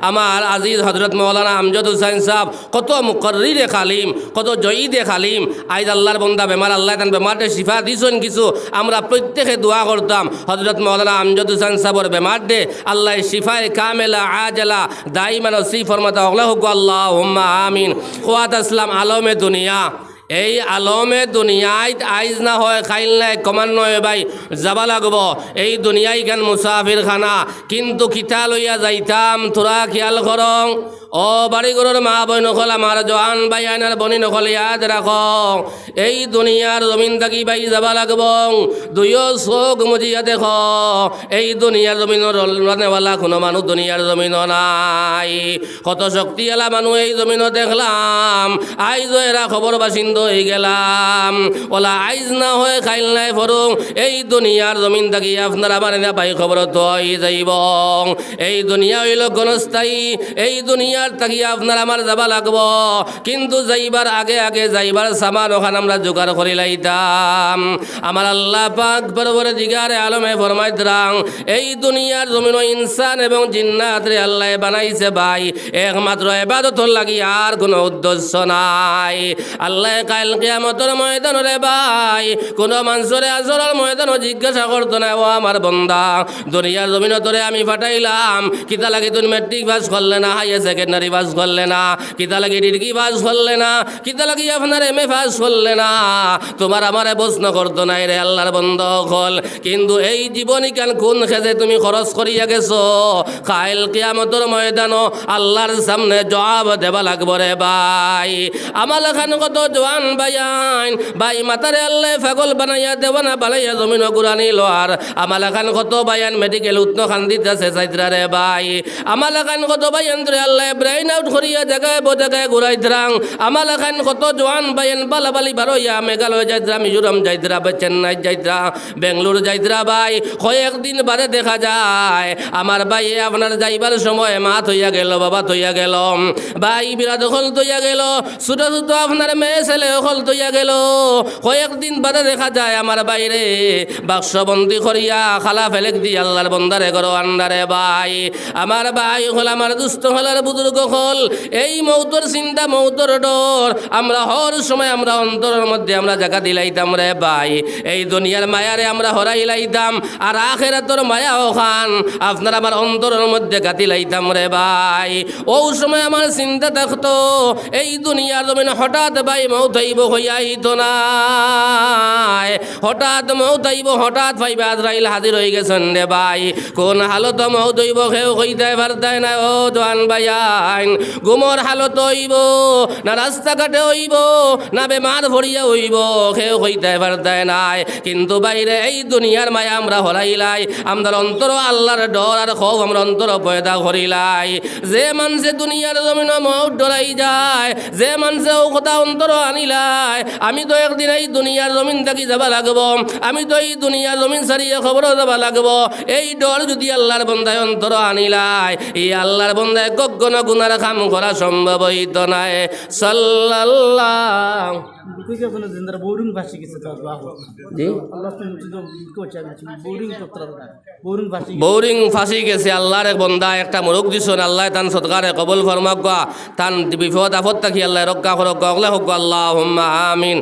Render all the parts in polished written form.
আমার আজিজ হজরত মৌলানা আমজদ হুসাইন সাহেব কত মুকর্রিরে খালিম, কত জয়ীদে খালিম। আইজ আল্লাহর বন্দা বেমার, আল্লাহ তান বেমারটা শিফা দিছেন কিছু। আমরা প্রত্যেকে দোয়া করতাম হজরত মৌলানা আমজদ হুসাইন সাহেবের বেমার দে আল্লাহ শিফায় কামেলা আজলা দাইমান নসিব ফরমাতা হোক আল্লাহুম্মা আমিন। খোয়াত আসলাম আলমে দুনিয়া, এই আলমে দুনিয়ায় আইজ না হয় খাইল নাই কমান নয় ভাই যাবা লাগব। এই দুনিয়ায় কেন মুসাফির খানা, কিন্তু কিতা লইয়া যাইতাম তোরা খেয়াল করং। ও বাড়িঘরের মা বই নকল, আমার জোয়ান ভাই আইনার বনি নকল ইয়াদ রাখ, এই দুনিয়ার জমিন থাকি ভাই যাবা লাগব। দুইও চোখ মুজিয়া দেখ, এই দুনিয়ার জমিনের রানেওয়ালা কোনো মানুষ দুনিয়ার জমিন নাই। কত শক্তিওয়ালা মানুষ এই জমিন দেখলাম, আইজ এরা খবর বাসিন্দ হয়ে গেলাম। ওলা আইজ না হয়ে খাইল নাই ফরং, এই দুনিয়ার জমিন থাকি আপনার আমার না পাই খবর তো যাইব। এই দুনিয়া হইল গণস্থায়ী, এই দুনিয়ার থাকি আপনার আমার যাবা লাগব। কিন্তু যাইবার আগে আগে যাইবার সামান ওখান আমরা জোগাড় করি লাইতাম। আমার আল্লাহ পাক বরবরে দিগারে আলমে ফরমাইতরাং, এই দুনিয়ার জমিন ইনসান এবং জিন্নাত রে আল্লাহ বানাইছে ভাই একমাত্র ইবাদতর লাগি, আর কোনো উদ্দেশ্য নাই। আল্লাহ কাল কিয়ামতের ময়দান রে ভাই কোন মানুষরে আসরের ময়দানও জিজ্ঞাসা করতো না, ও আমার বন্দা দুনিয়ার জমিন তোরে আমি পাঠাইলাম কিতা লাগে তুমি ম্যাট্রিক পাস করলে না, হাইয়ার সেকেন্ডারি পাস করলে না, কিতা লাগে ডিগ্রি পাস করলে না, কিতা লাগে আপনার এমএ পাস করলে না, তোমার আমারে প্রশ্ন করতো না রে আল্লাহর বন্ধ হল। কিন্তু এই জীবনী কান কোন খেজে তুমি খরচ করিয়া গেছো, কাল কিয়ামতের ময়দানও আল্লাহর সামনে জবাব দেবা লাগবো রে ভাই। আমার খান কত জওয়ান ভাইয়ান ভাই মাতারে আল্লাহ পাগল বানাইয়া দেওয়ানা বানাইয়া জমিন গুরানি লোয়ার। আমার খান কত ভাইয়ান মেডিকেল উত্তর খান দিতেছে চাইত্রা রে ভাই। আমার খান কত ভাইয়ান ধরে আল্লাহ ব্রেইন আউট করিয়া জায়গায় জায়গায় ঘুরাই দ্রাং। আমার খান কত জওয়ান ভাইয়ান বালাবালি বারোইয়া মেঘালয় যাইত্রা, মিজোরাম যাইত্রা, চেন্নাই যাইত্রা, বেঙ্গলোর যাইত্রা ভাই। কয়েকদিন বাদে দেখা যায় আমার ভাই আপনার যাইবার সময় মা থইয়া গেল, বাবা থইয়া গেল, ভাই বিরাট হল থইয়া গেল, ছোট ছোট আপনার মেয়ে ছেলে হল থইয়া গেল। কয়েকদিন বাদে দেখা যায় আমার বাইরে বাক্সবন্দি করিয়া খালা ফেলেক দি আল্লাহর বন্দারে করো আন্ডারে ভাই। আমার ভাই হল আমার দুস্থ হলার বুজুর্গ হল, এই মৌতর চিন্তা মৌতর ডর আমরা হর সময় আমরা অন্তরের মধ্যে আমরা জায়গা দিলাইতাম রে ভাই। এই দুনিয়ার মায়ারে আমরা হরাই লাইতাম, আর আখিরাতের মায়া ওখান আপনার আমার অন্তরের মধ্যে গাতি লাইতাম রে ভাই। ও সময় আমার চিন্তা থাকতো এই দুনিয়ার জমিন হঠাৎ ভাই মৌত হইব হইয়াইত না, হঠাৎ মৌত হইব, হঠাৎ ভাইবা আজরাইল হাজির হয়ে গেছেন রে ভাই। কোন হালত মৌত হইব কেউ হইতে পারতাই না। ও জওয়ান ভাইয়ান গুমর হালত হইব না রাস্তাঘাটে হইব না বেমার ভরিয়া হইব কেউ হইতে পারতাই নাই। কিন্তু বাইরে এই দুনিয়ার মায়া আমরা হরাইলাই, আমরা অন্তর আল্লাহর ডর আর খৌফ আমরা অন্তর পয়দা করিলাই। যে মানুষে দুনিয়ার জমিন মৌত ডরাই যায়, যে মানুষে ও কথা অন্তর আনিলাই, আমি তো একদিন এই দুনিয়ার জমিন থাকি যাবা লাগব, আমি তো এই দুনিয়ার জমিন ছাড়িয়ে খবর যাবা লাগব, এই ডর যদি আল্লাহর বন্দায় অন্তর আনিলাই, এই আল্লাহর বন্দায় গগন গুনার কাম করা সম্ভব হইত নাই। সাল্লাল্লাহ বোরিং ফাঁসি গেছে আল্লাহর এক বন্দা একটা মুরুখ দিছেন, আল্লাহ তান সৎকারে কবল ফরমাক, তান বিপদ আপদ থাকি আল্লাহ রক্ষা করক, অগলে হোক আল্লাহুম্মা আমিন।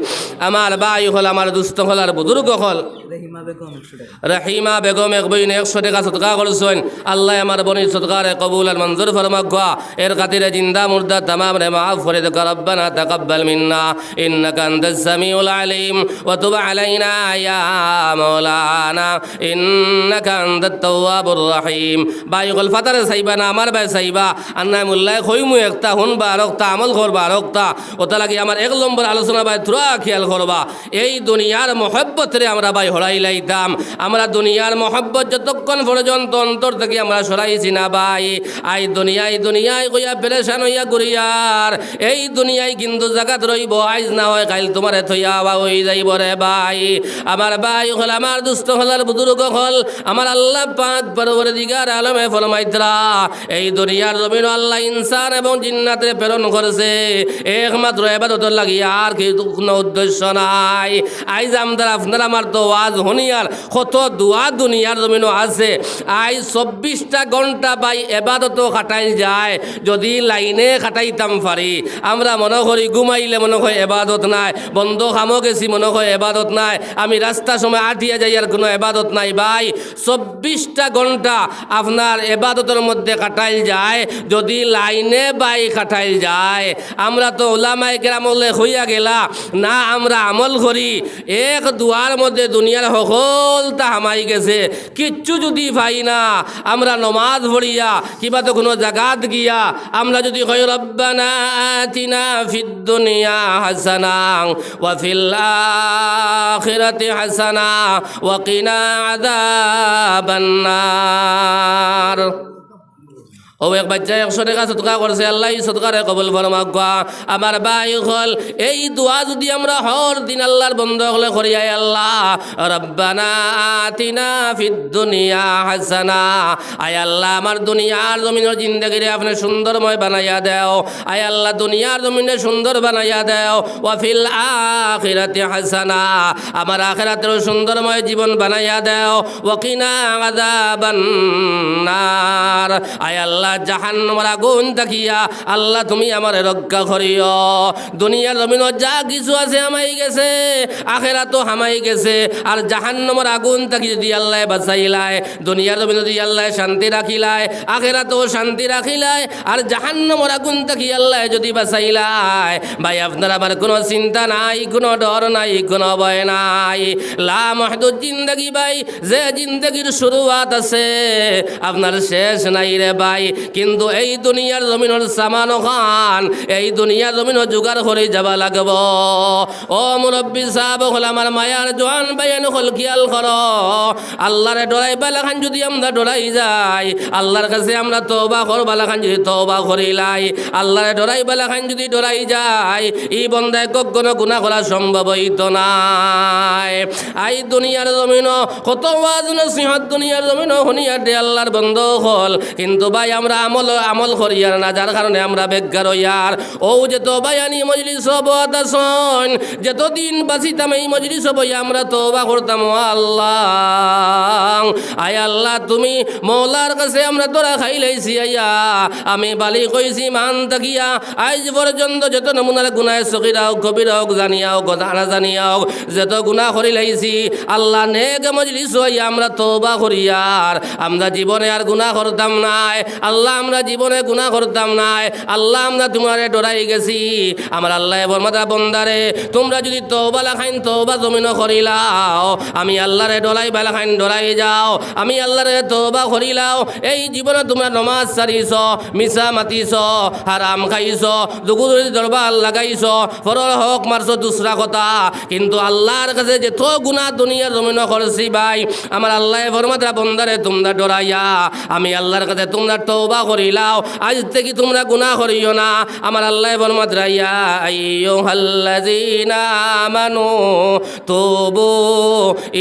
আমার ভাই হল আমার দুস্থ হল আর বুজুর্গ হল রহিমা বেগম এক বইন 100 টাকা সদকা করছেন, আল্লাহ আমার বনি সদকারে কবুল আর মঞ্জুর ফরমাক, এর খাতিরে জিন্দা মুর্দা তামাম রে মাফ করে দে। রব্বানা তাকাব্বাল মিন্না ইন্নাকা আনতাস সামিউল আলিম ওয়া তুব আলাইনা ইয়া মাওলানা ইন্নাকা আনতাত তাওয়াবুর রহিম। ভাই হল ফাতারে সাইবা না আমার ভাই সাইবা আন্না মুল্লাহ কইমু একটা হুনবা রক্তা আমল করবা রক্তা, ওটা লাগি আমার 1 নম্বর আলোচনা ভাই তুরা খেয়াল করবা। এই দুনিয়ার মহব্বত রে আমরা ভাই হরাই লাইতাম, আমরা দুনিয়ার মহব্বত যতক্ষণ পর্যন্ত অন্তর থেকে আমরা সরাইছি না ভাই, আই দুনিয়ায় কইয়া পেরেশান হইয়া ঘুরিয়ার এই দুনিয়ায় কিন্তু জাগাত রইব, আইজ না হয় কাইল তোমারে থইয়া বা হয়ে যাইব রে ভাই। আমার ভাই হল, আমার দুস্থ হলার বুজুর্গ হল, আমার আল্লাহ পাক পরওয়ারদিগার আলমে ফরমাইতরা এই দুনিয়ার জমিন আল্লাহ ইনসান এবং জিন্নাতে প্রেরণ করেছে একমাত্র ইবাদতের লাগি, আর কি কোনো উদ্দেশ্য নাই। আইজ আমদার আপনার আমার তো ওয়াজ হনিয়ার কত দুয়া দুনিয়ার জমিনও আছে। আইজ 24টা ঘন্টা বাই এবাদতও খাটাইল যায়। যদি লাইনে খাটাইতাম পারি, আমরা মনে করি ঘুমাইলে মনে হয় এবাদত নাই, বন্ধ খামো গেছি মনে হয় এবাদত নাই, আমি রাস্তার সময় আটিয়া যাই আর কোনো এবাদত নাই। ভাই 24টা ঘন্টা আপনার এবাদতের মধ্যে কাটাইল যায় যদি লাইনে বাই কাটাইল যায়। আমরা তো ওলামায়ে কেরামলে হইয়া গেলা না, আমরা আমল করি এক দুয়ার মধ্যে দুনিয়ার সকলটা হামাই গেছে, কিচ্ছু যদি পাই না আমরা নমাজ পড়িয়া কিবা তো কোনো জাগাত গিয়া আমরা যদি কই রব্বানা আতিনা ফিদ দুনিয়া হাসানা ওয়া ফিল আখিরাতি হাসানা ওয়া কিনা আযাবান নার। ও এক বাচ্চা 100 টাকা সদকা করছে, আল্লাহ সদকারে কবুল ফরমাক। আমার ভাই হল, এই দোয়া যদি আমরা হর দিন আল্লাহর বন্ধ হলে করি, আয় আল্লাহ রব্বানা আতিনা ফিদ দুনিয়া হাসানা, আয় আল্লাহ আমার দুনিয়ার জমিনের জিন্দেগিরে আপনি সুন্দরময় বানাইয়া দেও, আয় আল্লাহ দুনিয়ার জমিনে সুন্দর বানাইয়া দেও, ওয়া ফিল আখিরাতি হাসানা, আমার আখিরাতের সুন্দরময় জীবন বানাইয়া দেও, ওয়া কিনা আযাবান নার, আয় আল্লাহ জাহান্নামের আগুন তাকিয়া আল্লাহ তুমি আমারে রক্ষা করিও। দুনিয়ার জমিনে যা কিছু আছে হামাই গেছে, আখিরাতও হামাই গেছে, আর জাহান্নামের আগুন তাকি যদি আল্লাহ বাঁচাইলাই, দুনিয়ার জমিনে যদি আল্লাহ শান্তি রাখিলাই, আখিরাতও শান্তি রাখিলাই, আর জাহান্নামের আগুন তাকি আল্লাহ যদি বাঁচাইলাই, ভাই আপনার আবার কোনো চিন্তা নাই, কোনো ডর নাই, কোনো ভয় নাই। লা মাহদুদ জিন্দেগি ভাই, যে জিন্দেগির শুরুয়াত আছে আপনার শেষ নাই রে ভাই। কিন্তু এই দুনিয়ার জমিনের সামান খান, এই দুনিয়ার জমিন জোগাড় করে যাবা লাগব। ও মুরব্বী সাহেব হল, আমার মায়ার জোয়ান বাইন হল, খেয়াল করো আল্লাহরে ডরাই বালাখান যদি আমরা ডরাই যাই, আল্লাহর কাছে আমরা তওবা করবা লাখান যদি তওবা করিলাই, আল্লাহরে ডরাই বালাখান যদি ডরাই যাই, এই বন্দায় কখনো গুনাহ করা সম্ভব হইতো নাই। এই দুনিয়ার জমিন কত ওয়াজ নসিহত দুনিয়ার জমিন হনিয়া দে আল্লাহর বন্ধ হল, কিন্তু ভাই আমরা আমল করি আর না, যার কারণে আমরা বেকার হইয়ার। ও যে তো বায়ানি মজলিস বদাসন, যতদিন বাঁচিতাম এই মজলিস বই আমরা তওবা করতাম। আল্লাহ আয় আল্লাহ তুমি মৌলার কাছে আমরা তোরা খাইলাইছি, আইয়া আমি বালি কইছি মান তাকিয়া আজ পর্যন্ত যত নমুনার গুনায় সগীরা হোক কবিরা হোক জানিয়া হোক না জানিয়া হোক যত গুনাহ করি লাইছি, আল্লাহ নেক মজলিস হইয়া আমরা তওবা করিয়ার আমরা জীবনে আর গুনাহ করতাম নাই। আল্লাহ আমরা জীবনে গুনাহ করতাম নাই। আল্লাহ আমরা তোমারে ডরাই গেছি। আমার আল্লাহ বরমাতা বন্দারে তোমরা যদি তওবা লাখাইন তওবা জমিন করিলাও, আমি আল্লাহরে ডরাই বালাখাইন ডরাই যাও, আমি আল্লাহরে তওবা করিলাও। এই জীবনে তোমরা নমাজ সারিছ, মিছা মাতিছ, হারাম খাইছ, দুগুরি দরবার লাগাইছ, ফরল হক মারছ দুসরা কথা, কিন্তু আল্লাহর কাছে যে তো গুনাহ দুনিয়ার জমিন করছি ভাই, আমার আল্লাহ বরমাতা বন্দারে তোমরা ডরাইয়া আমি আল্লাহর কাছে তোমরা তওবা করিলাও, আজ থেকে তোমরা গুনাহ করিও না। আমার আল্লাহ ফরমাতে ইয়া আইয়ুহাল্লাযীনা আমানু তুবু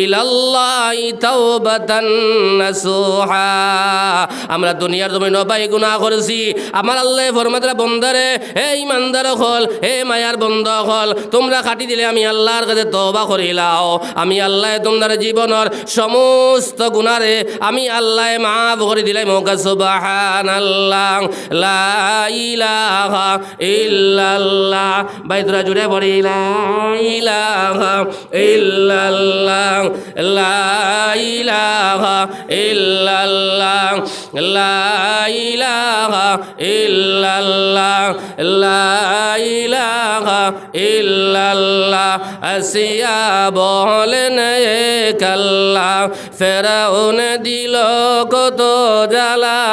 ইলাল্লাহি তাওবাতান নাসুহা। আমরা দুনিয়ার জমিনে ভাই গুনাহ করেছি, আমার আল্লাহ ফরমাতে বন্দারে হে ইমানদার হল, হে মায়ার বন্ধ হল, তোমরা কাটি দিলে আমি আল্লাহর কাছে তওবা করিলাও, আমি আল্লাহ তোমাদের জীবনের সমস্ত গুনারে আমি আল্লাহ মাফ করে দিলাই। মোকা সুবহানাল্লাহ লা ইলাহা ইল্লাল্লাহ। বাইতুরা জুড়ে পড়ি লা ইলাহা ইল্লাল্লাহ লা ইলাহা ইল্লাল্লাহ লা ইলাহা ইল্লাল্লাহ লা ইলাহা ইল্লাল্লাহ। আসিয়া বলেন কাল্লা, ফেরাউন দিল কত জ্বালা,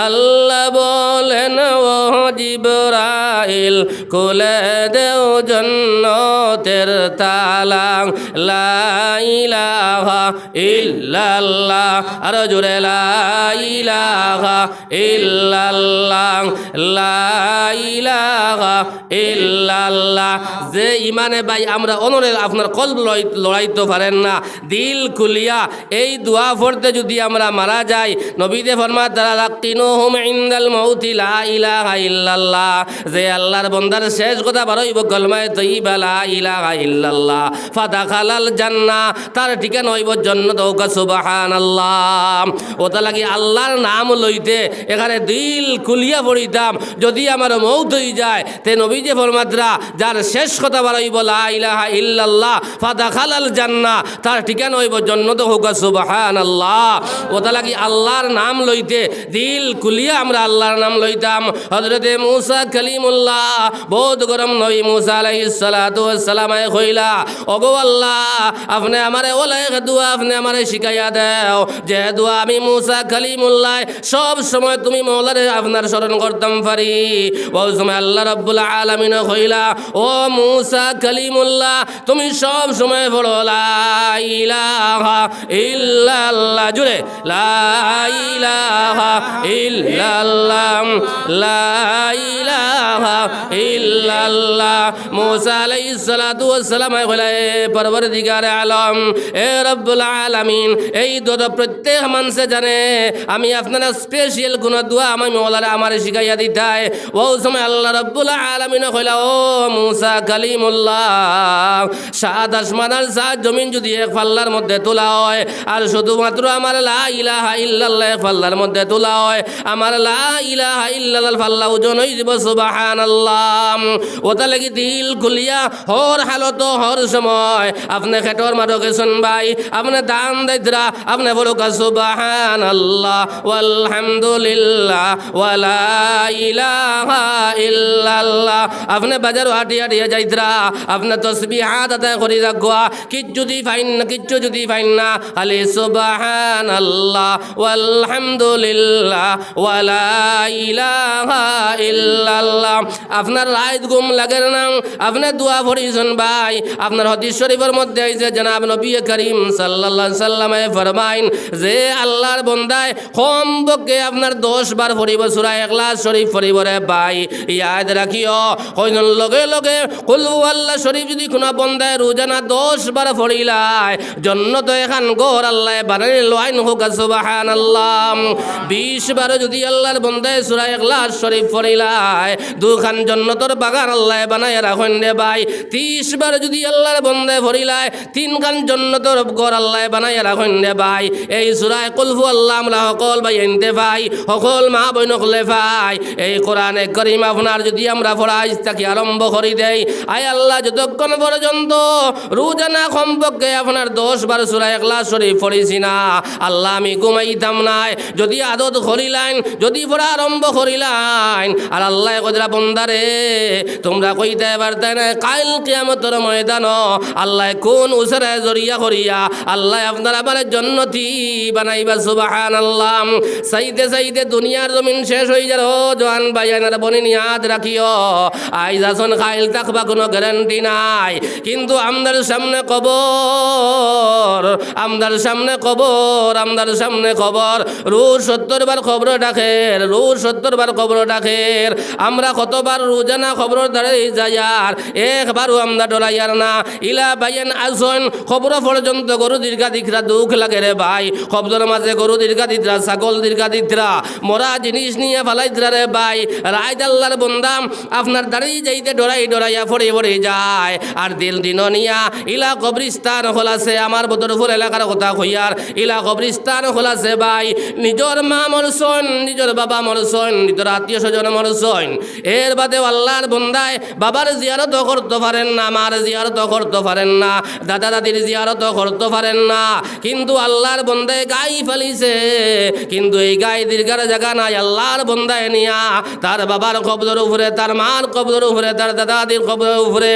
আল্লাহ বলেন ও জিবরাইল খুলে দেও জান্নাতের তালা। লা ইলাহা ইল্লাল্লাহ, আর জোরে লা ইলাহা ইল্লাল্লাহ লা ইলাহা ইল্লাল্লাহ। যে ইমানে ভাই আমরা অনরে আপনার কলব লড়াইতে পারেন না, দিল খুলিয়া এই দোয়া পড়তে যদি আমরা মারা যাই, নবীতে ফরমাত তারা লাকিনুহুম ইনদাল মাউতি লা ইলাহা ইল্লাল্লাহ। যে আল্লাহর বান্দার শেষ কথা বারইব কলমায়ে তয়্যিবা লা ইলাহা ইল্লাল্লাহ ফাদাখালাল জান্নাহ, তার ঠিকানা হইব জান্নাত। ওয়া সুবহানাল্লাহ। ওটা লাগি আল্লাহর নাম লইতে এখানে দিল খুলিয়া পড়িতাম। যদি আমার মৌত হয়ে যায় তে নবী যে ফরমাতরা যার শেষ কথা বারইব লা ইলাহা ইল্লাল্লাহ ফাদাখালাল জান্নাহ, তার ঠিকানা হইব জান্নাত। ওয়া সুবহানাল্লাহ। ওটা লাগি আল্লাহর নাম লইতে দিল খুলিয়া আমরা আল্লাহর নাম লইতাম। হযরতে মূসা কালিমুল্লাহ বহুত গরম নবী মূসা আলাইহিস সালাতু ওয়াস সালাম কইলা, ওগো আল্লাহ আপনি আমারে ওলাই দোয়া আপনি আমারে শিখাইয়া দাও, যে দোয়া আমি মূসা কালিমুল্লাহ সব সময় তুমি মওলারে আপনার স্মরণ করতাম পারি। ওই সময় আল্লাহ রাব্বুল আলামিন কইলা, ও মূসা কালিমুল্লাহ তুমি সব সময় পড়ো লা ইলাহা ইল্লাল্লাহ, জুড়ে লা ইলাহা ইল্লাল্লাহ লা ইলাহা ইল্লাল্লাহ। মূসা আলাইহিস সালাতু ওয়াস সালাম কইলা, এ পরবর্তীকারে আলম, এ রব্বুল আলামিন, এই দোয়া প্রত্যেক মানুষে জানে, আমি আপনার স্পেশাল কোন দোয়া আমি মওলারে আমারে শিখাইয়া দিতাই। ও সময় আল্লাহ রব্বুল আলামিন কইলা, ও মূসা কালিমুল্লাহ সাত আসমান আর সাত জমিন যদি এক পাল্লার মধ্যে তোলা হয়, আর শুধুমাত্র আমার লা ইলাহা ইল্লাল্লাহ এক পাল্লার মধ্যে তোলা হয়, আমার লা ইলাহা ইল্লাল্লাহ পাল্লা ওজন হয়ে যাব সুবহানাল্লাহ। ওটা লাগি দিল খুলিয়া হর হালত হর সময় আপনি খেটর মারো গেছেন ভাই, আপনি দান দাইতরা আপনি বলো সুবহানাল্লাহ ওয়ালহামদুলিল্লাহ ওয়ালা ইলাহা ইল্লাল্লাহ। আপনি বাজারও হাটিয়া হাটিয়া যাইতরা আপনি তাসবিহাত আদায় করি রাখবা, কিচ্ছু যদি ফাইন না খালি সুবহানাল্লাহ ওয়ালহামদুলিল্লাহ ওয়ালা ইলাহা ইল্লাল্লাহ। আপনার রাত ঘুম লাগে না, আপনি দোয়া পড়িছেন ভাই, আপনার হাদিস শরীফের মধ্যে আইছে জনাব নবী করিম সাল্লাল্লাহু আলাইহি সাল্লামে ফরমাইন যে আল্লাহর বান্দায় কমপক্ষে আপনার 10 বার পড়িব সূরা ইখলাস শরীফ পড়িব রে ভাই। ইয়াদ রাখিও, কইন লগে লগে কুল হুয়াল্লাহ শরীফ যদি কোন বান্দায় রোজানা 10 বার পড়িলাই, জান্নাত এখান ঘর আল্লাহ বানাই লইন হোক সুবহানাল্লাহ। 20 বার যদি আল্লাহর বান্দায় সূরা ইখলাস শরীফ পড়িলাই, দুখান জান্নাতের বাগান আল্লাহ বানাই রাখেন রে ভাই। 30 বার যদি আল্লাহর বান্দায় পড়িলাই, 3 খান জান্নাতের ঘর আল্লাহ বানাই রাখেন রে ভাই। এই সূরা কুল হুয়াল্লাহ আমরা সকল ভাই এনতে ভাই, সকল মা বোন হলে ভাই, এই কোরআনে কারীম আপনার যদি আমরা পড়াই তাকে আরম্ভ করি দেই, আয় আল্লাহ যতক্ষণ পর্যন্ত রোজানা কমপক্ষে আপনার 10 বার সূরা ইখলাস শরীফ পড়িছি না, আল্লাহ আমি ঘুমাইতাম নাই। যদি আদত করিলাইন, যদি পড়া আরম্ভ করিলাইন, আর আল্লাহ কইরা বন্দারে তোমরা কইতে পারতে না কাল কিয়ামতের ময়দান আল্লাহ কোন উসরে জরিয়া করিয়া আল্লাহ আপনার আমার জান্নাতি বানাইবা সুবহানাল্লাহ। সাইতে সাইতে দুনিয়ার জমিন শেষ হয়ে যার ও জওয়ান ভাইয়ানার বনি ইয়াদ রাখিও, আইজ আসন খাইল থাকবা কোনো গ্যারান্টি নাই, কিন্তু আমদার সামনে কবর, আমদার সামনে কবর, আমদার সামনে কবর। রোজ 70 বার খবর ডাকের, রোজ 70 বার খবর ডাকের। আমরা কতবার রোজানা খবর দাঁড়াই যাইয়ার, একবারও আমরা ডরাইয়ার না। ইলা ভাইয়ান আসন খবর পর্যন্ত গরু দীর্ঘা দিকরা দুঃখ লাগে রে ভাই, খবরের মাঝে গরু দীর্ঘা দিতরা, ছাগল দীর্ঘা দিতরা, মরা জিনিস নিয়ে ফালাইতরা রে ভাই। রাইত আল্লাহর বন্দাম আপনার দাঁড়িয়ে যাইতে ডরাইয়া পড়ে যায়। আর দিন নিয়া ইলা কবরিস্তান খোলাছে, আমার বদরপুর এলাকার কথা কইয়ার, ইলা কবরিস্তান খোলাছে ভাই। নিজের মা মরছন, নিজের বাবা মরছন, নিজের আত্মীয় স্বজন মরছন, এর বাদেও আল্লাহর বন্দায় বাবার জিয়ারত করতে পারেন না, মার জিয়ারত করতে পারেন না, দাদা দাদির জিয়ারত করতে পারেন না, কিন্তু আল্লাহর বন্দায় গাই ফেলিছে। কিন্তু এই গাই দীর্ঘার জায়গা নাই, আল্লাহর বন্দায় নিয়া তার বাবার কবরের উপরে, তার মার কবরের উপরে, তার দাদাদির কবরের উপরে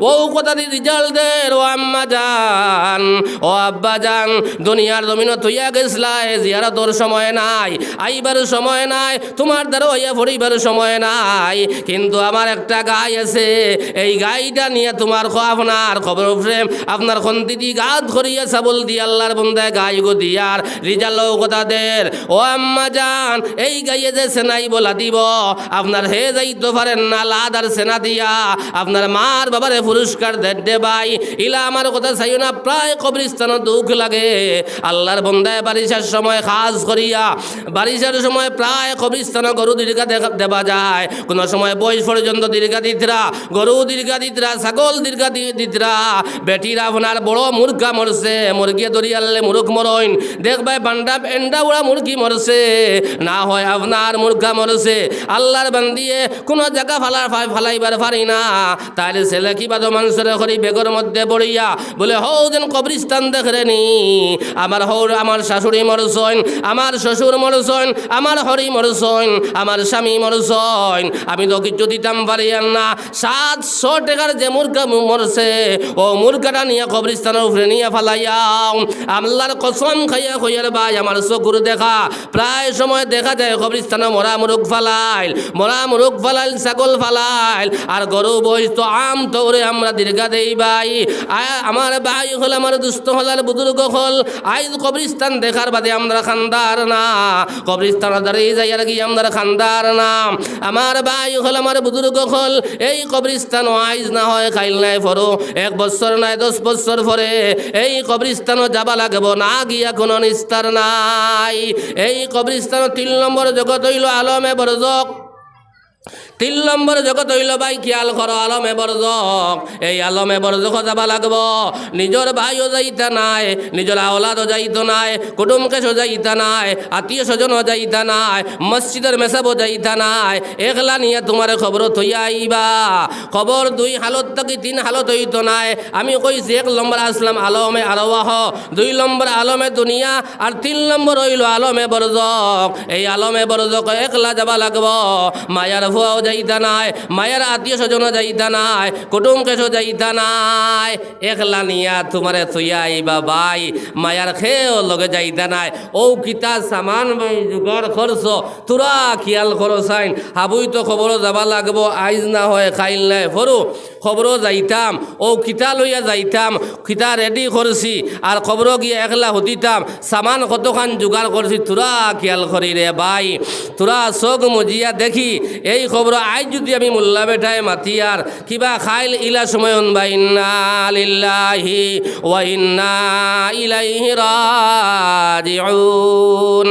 ও কথা দিয়ে রিজাল্ট দেন, ও আম্মা জান, ও আব্বা জান, দুনিয়ার জমিনে তুইয়া গেছলাই, জিয়ারতর সময় নাই, আইবার সময় নাই, তোমার দ্বারা হইয়া পড়িবার সময় নাই, কিন্তু আমার একটা গাই আছে, এই গাইটা নিয়ে তোমার আপনার খবর উপরে আপনার খন্তি দি গাত করিয়া সাবল দিয়ে আল্লাহর বন্দায় গাই গো দিয়ার রিজাল্ট কথা দের। ও আম্মা জান, এই গাইয়ে যে সেনাই বলা দিব আপনার হে যাইতে পারেন না, লা আওলাদ আর সেনা দিয়া আপনার মার বাবারে পুরস্কার দেন দে ভাই। ইলা আমার কথা চাইও না, প্রায় কবরস্থানও দুঃখ লাগে। আল্লাহর বন্দায় বারিশার সময় খাস করিয়া বারিশার সময় প্রায় কবরস্থানও গরু দীর্ঘা দেওয়া যায়। কোনো সময় বয়স পর্যন্ত দীর্ঘা দিতরা, গরু দীর্ঘা দিতরা, ছাগল দীর্ঘা দিতরা। বেটিরা আপনার বড় মুরগা মরছে, মুরগি দরিয়ালে মুরগ মরইন দেখবাই বান্ডা এন্ডা উড়া মুরগি মরছে, না হয় আপনার মুরগা মরছে। আল্লাহর বান্দিয়ে কোনো জায়গা ফালাইবার পারি না, তাইলে ছেলে কি বাদ মানুষের করি বেগর মধ্যে পড়িয়া বলে হৌ যেন কবরিস্তান দেখরেনি আমার শাশুড়ি মরছইন, আমার শ্বশুর মরছইন, আমার হরি মরছইন, আমার স্বামী মরছইন, আমি তো কিছু দিতাম পারি না। 700 টাকার যে মুরগা মরছে ও মুরগাটা নিয়ে কবরিস্তানের উপরে নিয়ে ফালাইয়াও। আল্লাহর কসম খাইয়া কইয়ার ভাই, আমার চকুর দেখা প্রায় সময় দেখা যায় কবরিস্তানে মরা মুরগ ফালাইল, মরা মুরগ ফালাইল, ছাগল ফালাইল, আর গরু বইস তো আম তোরে আমরা দীর্ঘা দেই ভাই। আমার ভাই হল, আমার দুস্থ হলার বুজুর্গ হল, আইজ কবরিস্তান দেখার বাদে আমরা খান্দার না, কবরিস্তান দাঁড়িয়ে যাই আর কি আমরা খান্দার না। আমার ভাই হল, আমার বুজুর্গ হল, এই কবরিস্তান আইজ না হয় খাইল নাই ফরো 1 বছর নাই 10 বছর পরে এই কবরিস্তানও যাবা লাগবো, না গিয়া কোনো নিস্তার নাই। এই কবরিস্তান 3 নম্বর জগৎ হইল আলমে বরজক। 3 নম্বর জগৎ হইল ভাই খেয়াল করো আলমে বরজক। এই আলমে বরজক যাবা লাগবো। নিজের ভাইও যাইতা নাই, নিজের আওলাদও যাইতো নাই, কুটুম কেশও যাইতা নাই, আত্মীয় স্বজনও যাইতা নাই, মসজিদের মেসাবও যাইতা নাই। একলা নিয়ে তোমার খবর থইয়া আইবা। খবর 2 হালত থাকি 3 হালত হইতো নাই। আমি কইছি 1 নম্বর আসলাম আলমে আরওয়াহ, 2 নম্বর আলমে দুনিয়া, আর 3 নম্বর হইল আলমে বরজক। এই আলমে বরজক একলা যাবা লাগবো। মায়ার ভুয়াও যাইতা নাই, মায়ের আত্মীয় স্বজন যাইতা নাই, কুটুম কেশও যাইতা নাই। একলা নিয়া তোমারে থইয়া আইবা ভাই, মায়ার খেয়েও লগে যাইতা নাই। ও কিতা সামান ভাই জোগাড় খরচ তোরা খেয়াল করো সাইন। হাবুই তো খবরও যাবা লাগবো, আইজ না হয় খাইল নাই ফরু খবরও যাইতাম। ও কিতা লইয়া যাইতাম, কিতা রেডি করছি, আর খবরও গিয়ে একলা হতিতাম। সামান কতখান জোগাড় করছি তোরা খেয়াল করি রে ভাই। তোরা চোখ মজিয়া দেখি এই খবর আজ যদি আমি মোল্লা বেঠায় মাতিয়ার কিবা খাইল ইলা সময় বা ইন্না লিল্লাহি ওয়া ইন্না ইলাইহি রাজিউন।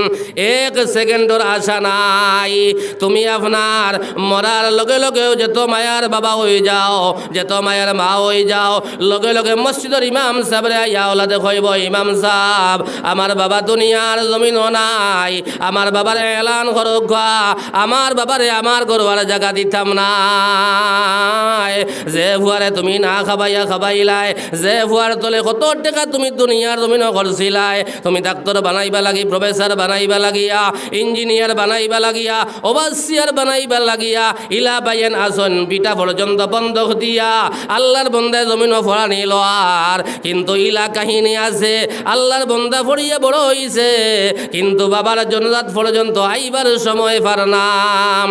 1 সেকেন্ডর আশা নাই। তুমি আপনার মরার লগে লগেও যেত মায়ার বাবা হয়ে যাও, যেত মায়ার মা হয়ে যাও, লগে লগে মসজিদের ইমাম সাহেবরে ইয়া ওলাদে কইব, ইমাম সাহেব আমার বাবা দুনিয়ার জমিনও নাই, আমার বাবার এলান করুক, আমার বাবারে আমার গরুয়ার জায়গা দিতাম না। যে ফুয়ারে তুমি না খাবাইলাই, যে ফুয়ার তলে কত টাকা তুমি দুনিয়ার জমিনও করছিলাই, তুমি ডাক্তার বানাইবা লাগি, প্রফেসর বানাইবা লাগিয়া, ইঞ্জিনিয়ার বানাইবা লাগিয়া, ওভারসিয়ার বানাইবা লাগিয়া, ইলা বাইয়েন আসন পিটা পর্যন্ত বন্ধ দিয়া আল্লাহর বন্দায় জমিনও ফড়া নিল। আর কিন্তু ইলা কাহিনী আছে, আল্লাহর বন্দা ফড়িয়ে বড় হইছে, কিন্তু বাবার জনজাত পর্যন্ত আইবার সময় পার নাম।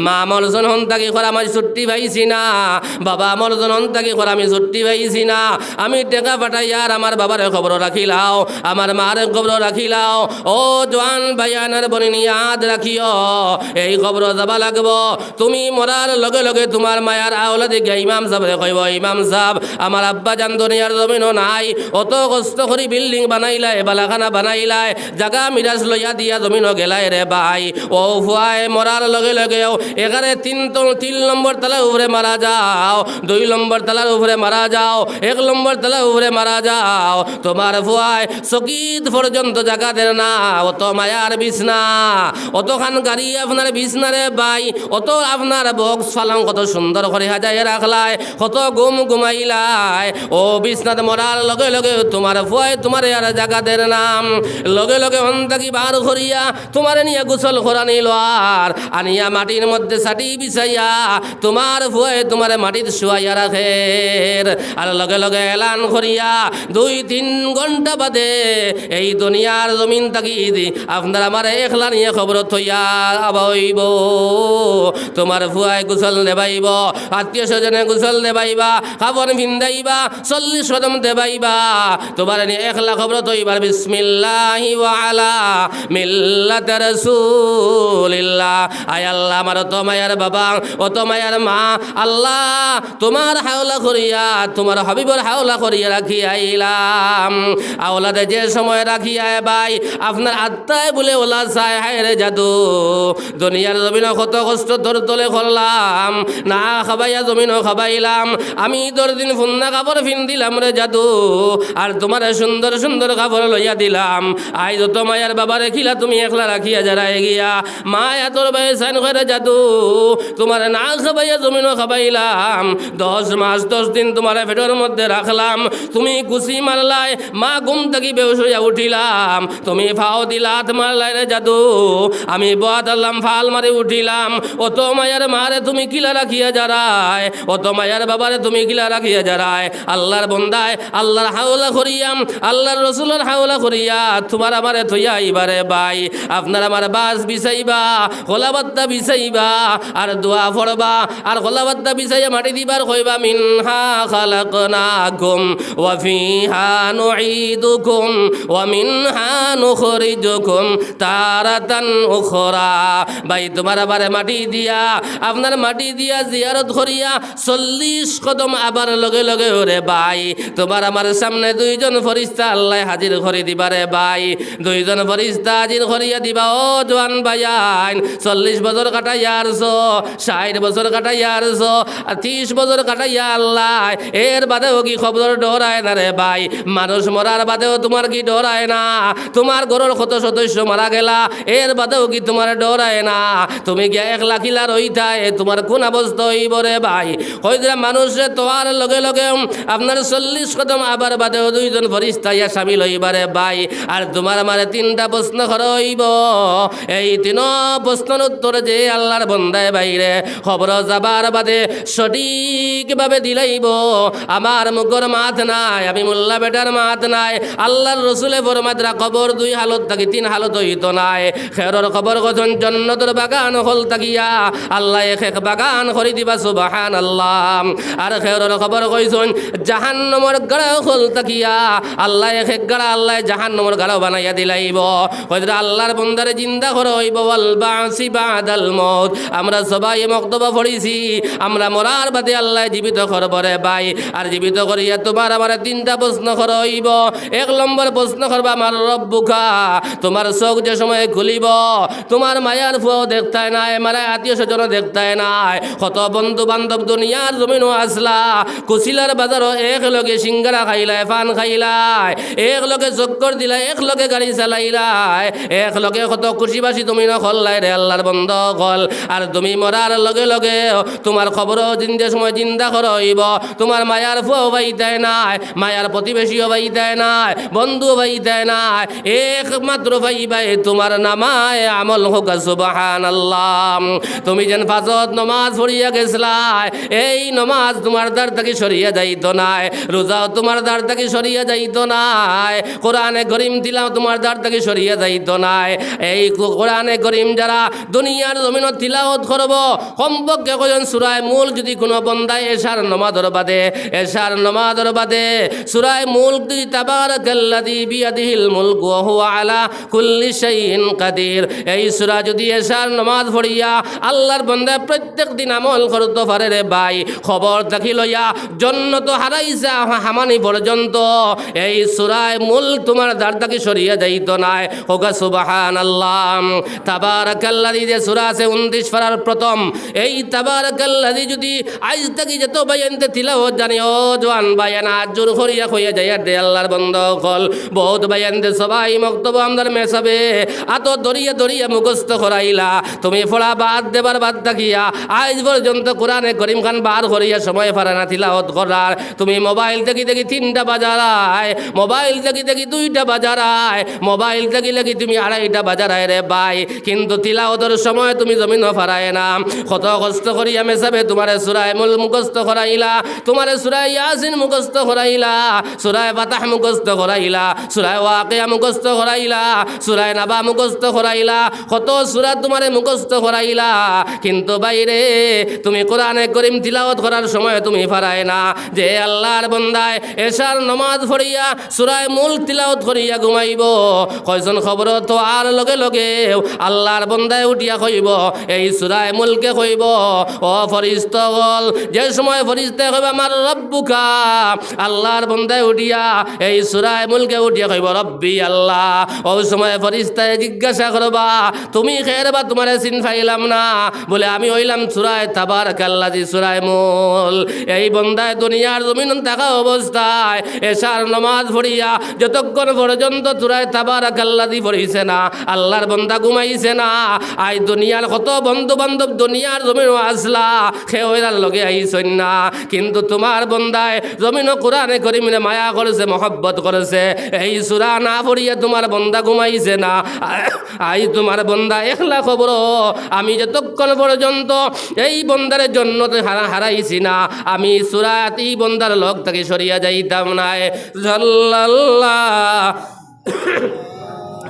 মা আমার জনহন তাকে করে আমি ছুটি পাইছি না, বাবা আমার জনহন তাকে করে আমি ছুটি পাইছি না। আমি টেকা পাঠাই আর আমার বাবার খবর রাখিলাও, আমার মার খবর রাখিলাও। ও জোয়ান ভাইয়ানের বনিনি ইয়াদ রাখিও, এই খবর যাবা লাগবো। তুমি মরার লগে লগে তোমার মায়ার আওলাদে গিয়ে ইমাম সাহেবরে কইব, ইমাম সাহেব আমার আব্বা জান দুনিয়ার জমিনও নাই, অত কষ্ট করে বিল্ডিং বানাইলাই, বালাখানা বানাইলাই, জাগা মিরাজ লইয়া দিয়া জমিনও গেলাই রে ভাই। ও ফুয়ায় মরার লগে লগেও এখানে 3 নম্বর তালার উপরে মারা যাও, 2 নম্বর তালার উপরে মারা যাও, 1 নম্বর তালার উপরে মারা যাও। তোমার ফুয়ায় চকিত পর্যন্ত জাগা দেন না, অত মায়ার বিছনা, অতখান গাড়ি আপনার বিছনারে ভাই, অত আপনার বক্স ফালাং কত সুন্দর করে সাজাই রাখলাই, কত ঘুমাইলাই। ও বিছনাতে মরার লগে লগে তোমার ফুয়ায় তোমার আর জাগা দেন নাম, লগে লগে অন্তাকি বার করিয়া তোমার নিয়ে গোসল করা নিল, আর আনিয়া মাটির মধ্যে সাটি বিছাইয়া তোমার ফুয়ায় তোমার মাটির শুয়াইয়া রাখে। আর লগে লগে এলান করিয়া 2-3 ঘন্টা বাদে এই দুনিয়ার জমিন থাকি আপনার আমার একলা নিয়ে খবর থইয়া আবাইব। তোমার ফুয়ায় গোসল নেবাইব, আত্মীয় স্বজনে গোসল দেবাইবা, কাপড় ভিন্দাইবা, 40 কদম দেবাইবা, তোমার নিয়ে 1 লাখ খবর তৈবার বিসমিল্লাহি ওয়া আলা মিল্লাতি রাসূলিল্লাহ। আয় আল্লাহ, আমার তো মায়ার বাবা, অত মায়ার মা, আল্লাহ তোমার হাওলা করিয়া, তোমার হাবিবর হাওলা করিয়া রাখি আইলাম। আওলাদে যে সময় রাখি আয় ভাই, আপনার আত্মায় বলে ওলা চায়, হায় রে জাদু, দুনিয়ার জমিনও কত কষ্ট তোর তলে করলাম, না খাবাইয়া জমিনও খাবাইলাম, আমি তোর দিন ফুন্না কাপড় ফিন দিলাম রে জাদু, আর তোমার সুন্দর সুন্দর কাপড় লইয়া দিলাম। আই যত মায়ার বাবারে খিলা তুমি একলা রাখিয়া যারাই গিয়া, মায়া তোর ভাই সাইন করে জাদু, তোমার না খাবাইয়া জমিনও খাবাইলাম, 10 মাস 10 দিন তোমার পেটের মধ্যে রাখলাম, তুমি কুচি মারলাই, মা ঘুম থাকি বেহুশ হইয়া উঠিলাম, তুমি ফাও দিলা, হাত মারলাই রে জাদু, আমি বাদ আল্লাম, ফাল মারি উঠিলাম, অত মায়ার মারে তুমি কিলা রাখিয়া যারায়, অত মায়ার বাবারে তুমি কিলা রাখিয়া যারায়। আল্লাহর বন্দায় আল্লাহর হাওলা করিয়াম, আল্লাহর রসুলের হাওলা করিয়া তোমার আমারে থইয়া ইবারে ভাই, আপনার আমার বাস বিছাইবা, গোলাবাত্তা বিছাইবা, আর দোয়া পড়বা, আর গোলাবাত্তা বিছাইয়া মাটি দিবার কইবা, মিনহা খালাকনাকুম ওয়া ফিহা নুঈদুকুম ওয়া মিনহা নুখরিজুকুম তারাতান উখরা। ভাই তোমার আবারে মাটি দিয়া, আপনার মাটি দিয়া জিয়ারত করিয়া 40 কদম আবার লগে লগে ওরে ভাই, তোমার আমার সামনে 2 জন ফরিস্তা আল্লাহ হাজির করে দিবারে ভাই, 2 জন ফরিস্তা হাজির করিয়া দিবা। ও জওয়ান ভাইয়ান, 40 বছর কাটাইয়া আরছো, 60 বছর কাটাইয়া আরছো, 30 বছর কাটাইয়া আল্লাহ, এর বাদেও কি খবর ডরায় না রে ভাই? মানুষ মরার বাদেও তোমার কি ডরায় না? তোমার ঘরের কত সদস্য মারা গেলা, এর বাদেও কি তোমার ডরায় না? তুমি গিয়া 1 লাখ কিলা রইতায়, তোমার কোন অবস্থা হইব রে ভাই? হইরা মানুষে তোয়ার লগে লগে আপনার 40 কদম আবার বাদেও 2 জন ফরিস্তা ইয়া শামিল হইবারে ভাই, আর তোমার আমার 3টা প্রশ্ন হইব। এই 3 প্রশ্নের উত্তর যে আল্লাহর বন্দায় বাইরে খবর যাবার বাদে সঠিকভাবে দিলাইব, আমার মুখর মাত নাই, আমি মোল্লা বেটার মাত নাই, আল্লাহর রসুলে ফরমাতরা কবর 2 হালত থাকি 3 হালত হইত নাই। খেরর খবর গজন জন্নতর বাগান হল তাকিয়া আল্লাহ এক বাগান করে দিবা, সুবহানাল্লাহ। আর খেরর খবর কইছন জাহান্নামের গাড়া হল তাকিয়া আল্লাহ এক গাড়া, আল্লাহ জাহান্নামের গাড়া বানাইয়া দিলাইব। কইরা আল্লাহর বন্দারে জিন্দা করে হইব, ওয়াল বাসি বাদাল মউত। আমরা সবাই মক্তবা পড়িছি, আমরা মরার বাদে আল্লাহ জীবিত করবরে ভাই, আর জীবিত করিয়া তোমার আমার 3টা প্রশ্ন হইব। 1 নম্বর প্রশ্ন করবা, আমার রব্বুকা, তোমার চোখ যে সময় খুলিব, তোমার মায়ার ফুয়াও দেখতায় নাই, মারা আত্মীয় স্বজন দেখতায় নাই, কত বন্ধু বান্ধব দুনিয়ার জমিনও আসলা, কুশিলার বাজারও একলগে সিঙ্গারা খাইলাই, পান খাইলাই, একলগে চক্কর দিলাই, একলগে গাড়ি চালাইলাই, একলগে কত খুশিবাসী তুমি নখল্লাই রে আল্লাহর বন্ধ কল। আর তুমি মরার লগে লগে তোমার খবরও জিন্দে সময় জিন্দা হইব, তোমার মায়ার ফুয়াও বাইতায় নাই, মায়ার প্রতিবেশীও বাইতায় নাই, বন্ধুও বাইতায় নাই, একমাত্র ভাইবাই তোমার নামায় আমল হোক, সুবহানাল্লাহ। তুমি যেন ফাজত নমাজ পড়িয়া গেছলাই, এই নমাজ তোমার দ্বার থেকে সরিয়া যাইত নাই, রোজাও তোমার দ্বার থেকে সরিয়া যাইত নাই, কোরআনে করিম তিলাও তোমার দ্বার থেকে সরিয়া যাইত নাই। এই কোরআনে করিম যারা দুনিয়ার জমিনত তিলাওয়াত করব, কমপক্ষে কজন সূরা মুলক যদি কোনো বন্দায় এশার নামাজের বাদে, এশার নামাজের বাদে সূরা মুলক যদি তাবারাকাল্লাযী বিয়াদিহিল মুলক ওয়া হুয়া আলা কুল্লি শাইইন কাদির, এই সূরা যদি এশার নামাজ পড়িয়া আল্লাহর বান্দা প্রত্যেক দিন আমল করতে পারে রে ভাই, খবর দেখি লইয়া জন্নত হারাইছে হামানি পর্যন্ত এই সূরা মুলক তোমার দ্বার থেকে সরিয়া যাইত নাই। হোগা সুবহানাল্লাহ। তাবারাকাল্লাযী যে সূরা আছে 29 পারার প্রথম, এই তাবারাকাল্লাযী যদি আজ থেকে যত বায়ানতে তিলাওয়াত জানি, ও জওয়ান বায়ান আজ জোর করিয়া কইয়া যাইয়া দে আল্লাহর বন্ধ কল, বহুত বায়ানতে সবাই মক্তব আমদার মেসাবে আত দরিয়া দরিয়া মুখস্থ করাইলা, তুমি পড়া বাদ দেবার বাদ থাকিয়া আজ পর্যন্ত কোরআনে করিম খান বার করিয়া সময় পারে না তিলাওয়াত করার। তুমি মোবাইল দেখি দেখি 3টা বাজারায়, মোবাইল দেখি দেখি 2টা বাজারায়, মোবাইল দেখি দেখি তুমি 2:30টা বাজারায় রে ভাই, কিন্তু তিলাওয়াতের সময় তুমি জমিন ফারায় না। কত কষ্ট করিয়া মেসাবে তোমার সূরা মুলক মুখস্থ করাইলা, তোমার সূরা ইয়াসিন মুখস্থ করাইলা, সূরা ফাতাহ মুখস্থ করাইলা, সূরা ওয়াকিয়া মুখস্থ করাইলা, সূরা নাবা মুখস্থ করাইলা, কত সূরা তোমারে মুখস্থ করাইলা, কিন্তু বাইরে তুমি কোরআনে করিম তিলাওয়াত তিলাওয়াত করার সময় তুমি পারায় না যে আল্লাহর বান্দায় এশার নামাজ পড়িয়া সূরা মুলক তিলাওয়াত করিয়া ঘুমাইব কয়জন খবর তো আর লগে লগে আল্লাহর বান্দায় উঠিয়া কইব এই সূরা মুলকে কইব ও ফেরেশতাগণ যে সময় ফেরেশতা কইবে আমার রব্বুকা আল্লাহর বান্দায় উঠিয়া এই সূরা মুলকে উঠিয়া কইব রব্বি আল্লাহ ওই সময় ফেরেশতায় জিজ্ঞাসা করবা তুমি খের বা তোমারে চিন পাইলাম না বলে আমি হইলাম সূরা তাবারাকাল্লাযী সূরা মুলক এই বান্দায় দুনিয়ার জমিন থাকা অবস্থায় এশার নামাজ পড়িয়া যতক্ষণ পর্যন্ত সূরা তাবারাকাল্লাযী পড়িছে না আল্লাহর বান্দা ঘুমাইছে না আই দুনিয়ার কত বন্ধু বান্ধব দুনিয়ার জমিন আসলা খেওয়ার লগে আইছেন না কিন্তু তোমার বান্দায় জমিন কোরআনে করিমে মায়া করেছে মহব্বত করেছে এই সূরা না পড়িয়া তোমার বান্দা ঘুমাইছে না আই তোমার বান্দা একলা খবর আমি যতক্ষণ পর্যন্ত এই বন্দারের জন্য হারাইছি না আমি সূরাত এই বন্দার লোক থেকে সরিয়া যাইতাম না সাল্লাল্লাহু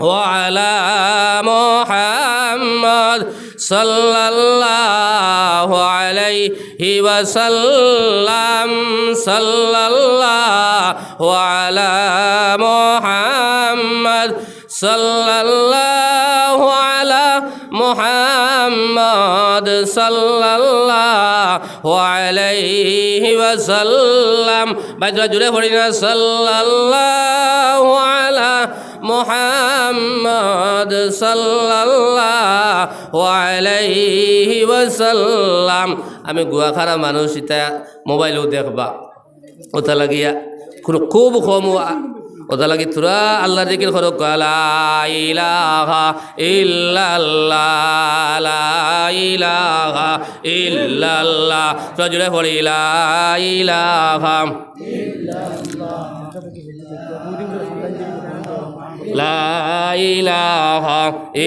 ওয়ালা মুহাম্মদ সাল্লাল্লাহু আলাইহি ওয়াসাল্লাম সাল্লাল্লাহু আলা মুহাম্মদ সাল্লাল্লাহু আলা মুহাম্মদ সাল্লাল্লাহু আলাইহি ওয়াসাল্লাম বাজা জুড়ে পড়ি না সাল্লাল্লাহু আলা মুহাম্মদ সাল্লাল্লাহু আলাইহি ওয়াসাল্লাম আমি গুয়াখারা মানুষ ইতা মোবাইলও দেখবা ওটা লাগিয়া খুব কম ওটা লাগি তোরা আল্লাহ জিকির করো লা ইলাহা ইল্লাল্লাহ লা ইলাহা ইল্লাল্লাহ তোরা জুড়ে পড়ি লা ইলাহা লা ইলাহা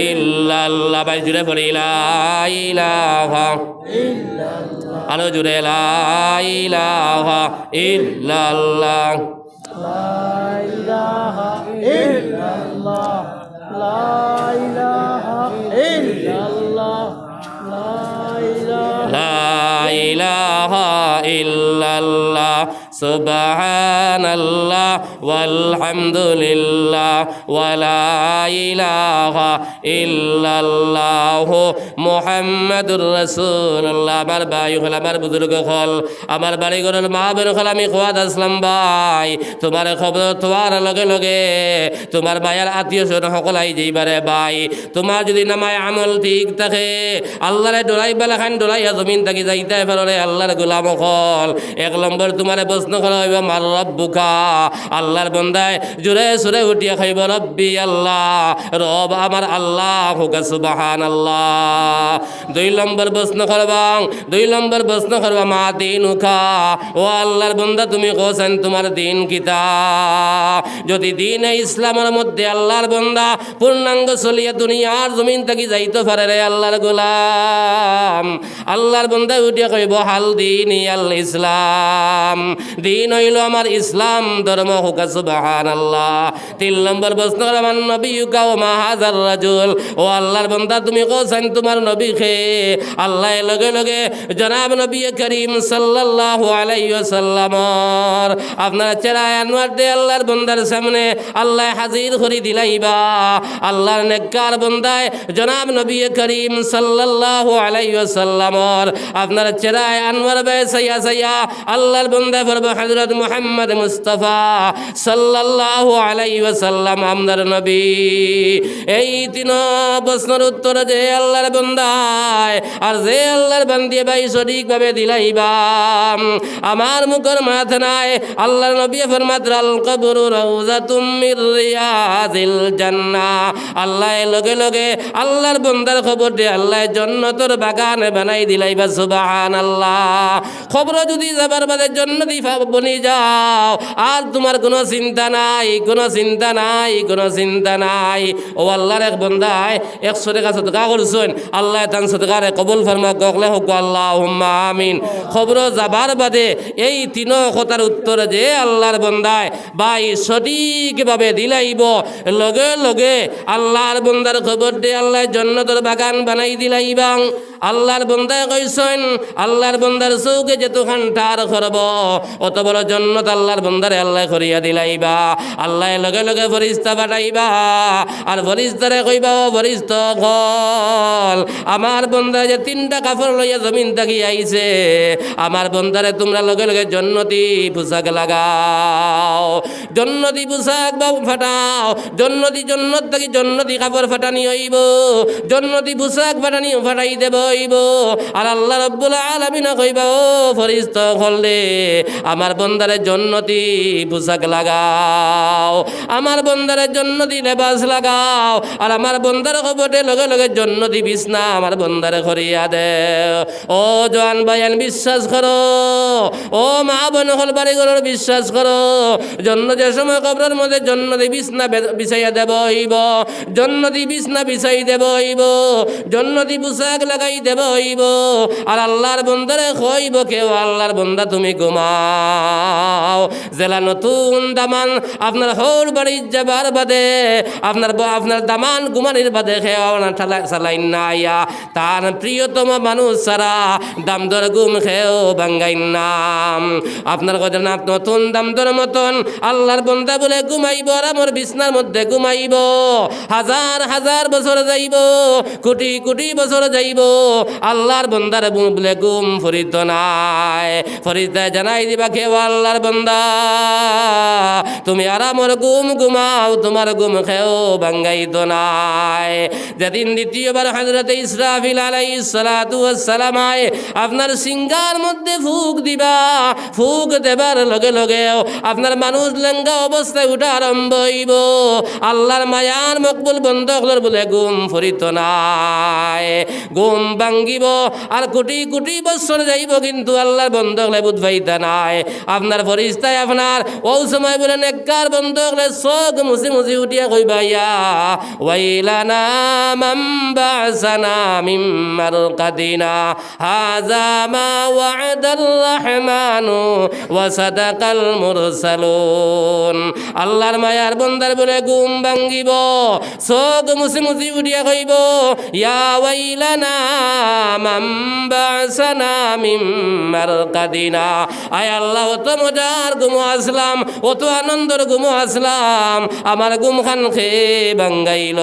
ইল্লাল্লাহ ভাই জুড়ে পড়ি লা ইলাহা ইল্লাল্লাহ আরো জুড়ে লা ইলাহা ইল্লাল্লাহ লা ইলাহা ইল্লাল্লাহ লা ইলাহা ইল্লাল্লাহ লা ইলাহা ইল্লাল্লাহ সুবহানাল্লাহ ওয়ালহামদুলিল্লাহ ওয়ালা ইলাহা ইল্লাল্লাহ মুহাম্মাদুর রাসূলুল্লাহ আমার ভাই হল আমার বুজুর্গ হল আমার বাড়ি ঘরের মা বের হল আমি খোয়াদ আসলাম ভাই তোমার খবর তোমার লগে লগে তোমার ভাইয়ের আত্মীয় স্বজন সকলাই যেইবারে ভাই তোমার যদি নামায় আমল ঠিক থাকে আল্লাহরে ডোলাই বেলা খান ডোলাইয়া জমিন থাকি যাইতে ফেলরে আল্লাহর গোলাম হল এক নম্বর তোমার প্রশ্ন করা হইব মার রব্বুকা আল্লাহর বন্দায় জোরে সুরে উঠিয়া খাইব রব্বি আল্লাহ রব আমার আল্লাহ হুকা সুবহানাল্লাহ দুই নম্বর প্রশ্ন করবাং দুই নম্বর প্রশ্ন করবা মা দিনুকা ও আল্লাহর বন্দা তুমি কোসেন তোমার দিন কিতা যদি দিন ইসলামের মধ্যে আল্লাহর বন্দা পূর্ণাঙ্গ চলিয়া দুনিয়ার জমিন থাকি যাইতে পারে রে আল্লাহর গোলাম আল্লাহর বন্দা উঠিয়া কইব হাল দিন আল ইসলাম দিন হইল আমার ইসলাম ধর্ম হুকা সুবহানাল্লাহ তিন নম্বর প্রশ্ন আমার নবিয়ুকা ও মা হাযার রাজুল ও আল্লাহর বান্দা তুমি কোসেন তোমার নবী খে আল্লাহ লগে লগে জনাব নবী করিম সাল্লাল্লাহু আলাইহি ওয়াসাল্লাম আপনার চেহারা আনোয়ার দে আল্লাহর বান্দার সামনে আল্লাহ হাজির করে দিলাইবা আল্লাহর নেককার বান্দায় জনাব নবী করিম সাল্লাল্লাহু আলাইহি ওয়াসাল্লাম আপনার চেহারা আনোয়ার বে সাইয়া সাইয়া আল্লাহর বান্দা ফরবা হযরত মুহাম্মদ মুস্তাফা সাল্লাল্লাহু আলাইহি ওয়াসাল্লাম আমদার নবী এই তিন প্রশ্নের উত্তর যে আল্লাহর বান্দায় আর যে আল্লাহর বান্দিয়ে ভাই সঠিকভাবে দিলাইবা আমার মুখের মাথা নাই আল্লাহর নবী ফরমাত আল কবরু রাউযাতুম মির রিয়াজিল জান্নাহ আল্লাহ লগে লগে আল্লাহর বান্দার খবর দে আল্লাহ জান্নাতের বাগান বানাই দিলাইবা সুবহানাল্লাহ খবর যদি যাবার বাদে জান্নাতি বনি যাও আর তোমার কোনো চিন্তা নাই কোনো চিন্তা নাই কোনো চিন্তা নাই ও আল্লাহর এক বান্দায় 100 টাকা সদকা করছেন আল্লাহ তান সদকারে কবুল ফরমা গকলে হোক আল্লাহুম্মা আমিন খবর যাবার বাদে এই তিন কথার উত্তর যে আল্লাহর বান্দায় ভাই সঠিকভাবে দিলাইব লগে লগে আল্লাহর বান্দার খবর দে আল্লাহ জান্নাতের বাগান বানাই দিলাইবা আল্লাহর বন্দায় কইছেন আল্লাহর বন্দার চৌকে যেতখান টার করব অত বড় জন্নত আল্লাহর বন্দারে আল্লাহ করিয়া দিলাইবা আল্লাহ লগে লগে ফরিস্তা পাঠাইবা আর ফরিস্তারে কইবা ও ফরিস্ত কল আমার বন্দা যে 3টা কাপড় লইয়া জমিন থাকি আইছে আমার বন্দারে তোমরা লগে লগে জন্নতি পোশাক লাগাও জন্নতি পোশাক ফাটাও জন্নত থাকি জন্নতি কাপড় ফাটানি হইব জন্নতি পোশাক ফাটানি ফাটাই দেব হইব আর আল্লাহ রাব্বুল আলামিন কইবা ও ফরিস্ত কলে আমার বন্দারে জন্নতি পোশাক লাগাও আমার বন্দারে জন্নতি লেবাস লাগাও আর আমার বন্দার খবরে লগে লগে জন্নতি বিছনা আমার বন্দারে করিয়া দে ও জওয়ান ভাইয়ান বিশ্বাস করো ও মা বোন হল বাড়ি ঘরের বিশ্বাস করো যে সময় কবরের মধ্যে জন্নতি বিছনা বিছাইয়া দেব হইব জন্নতি বিছনা বিছাই দেব হইব জন্নতি পোশাক লাগাই দেব হইব আর আল্লাহর বন্দারে কইব কেউ আল্লাহর বন্দা তুমি ঘুমাও জেলা নতুন দামান আপনার হোর বাড়ি যাবার বাদে আপনার দামান ঘুমানির বাদে চালাইন না আইয়া তার প্রিয়তম মানুষ সারা দাম দর গুম খেয়েও বাঙ্গাইন নাম আপনার কথা না নতুন দাম দর মতন আল্লাহর বন্দা বলে ঘুমাইব আর আমার বিছনার মধ্যে ঘুমাইব হাজার হাজার বছর যাইব কোটি কোটি বছর যাইব আল্লাহর বন্দার বলে গুম ফরিত নাই ফরিস্তায় জানাই দিবা কেউ আল্লাহর বন্দা তুমি আরামর গুম ঘুমাও তোমার গুম খেও বাঙ্গাইত নাই যেদিন দ্বিতীয়বার হযরত ইসরাফিল আলাইহিস সালাতু ওয়াস সালাম আপনার সিংহার মধ্যে ফুক দিবা ফুক দেবার লগে লগে আপনার মানুষ লেঙ্গা অবস্থায় উঠা আরম্ভ হইব আল্লাহর মায়ার মকবুল বন্ধকলর বলে গুম ফরিত নাই গুম ভাঙ্গিব আর কোটি কোটি বছর যাইব কিন্তু আল্লাহর বন্ধকলে বুঝবাইতা নাই আপনার ফরিস্তায় আপনার ও সময় বলে নেককার বন্ধকলে চোখ মুছি মুছি উঠিয়া কইবা ইয়া ওয়াইলানা মান বাসানা মিন মারকাদিনা হাযা মা ওয়া'দার রাহমানু ওয়া সাদাকাল মুরসালুন আল্লাহর মায়ার বন্দার বলে ঘুম ভাঙ্গিব চোখ মুছি মুছি উঠিয়া কইব ইয়া ওয়াইলানা মান বাসানা মিন মারকাদিনা আয় আল্লাহ অত মজার ঘুমো আসলাম অত আনন্দর ঘুমো আসলাম আমার ঘুম খান খেয়ে ভাঙ্গাইল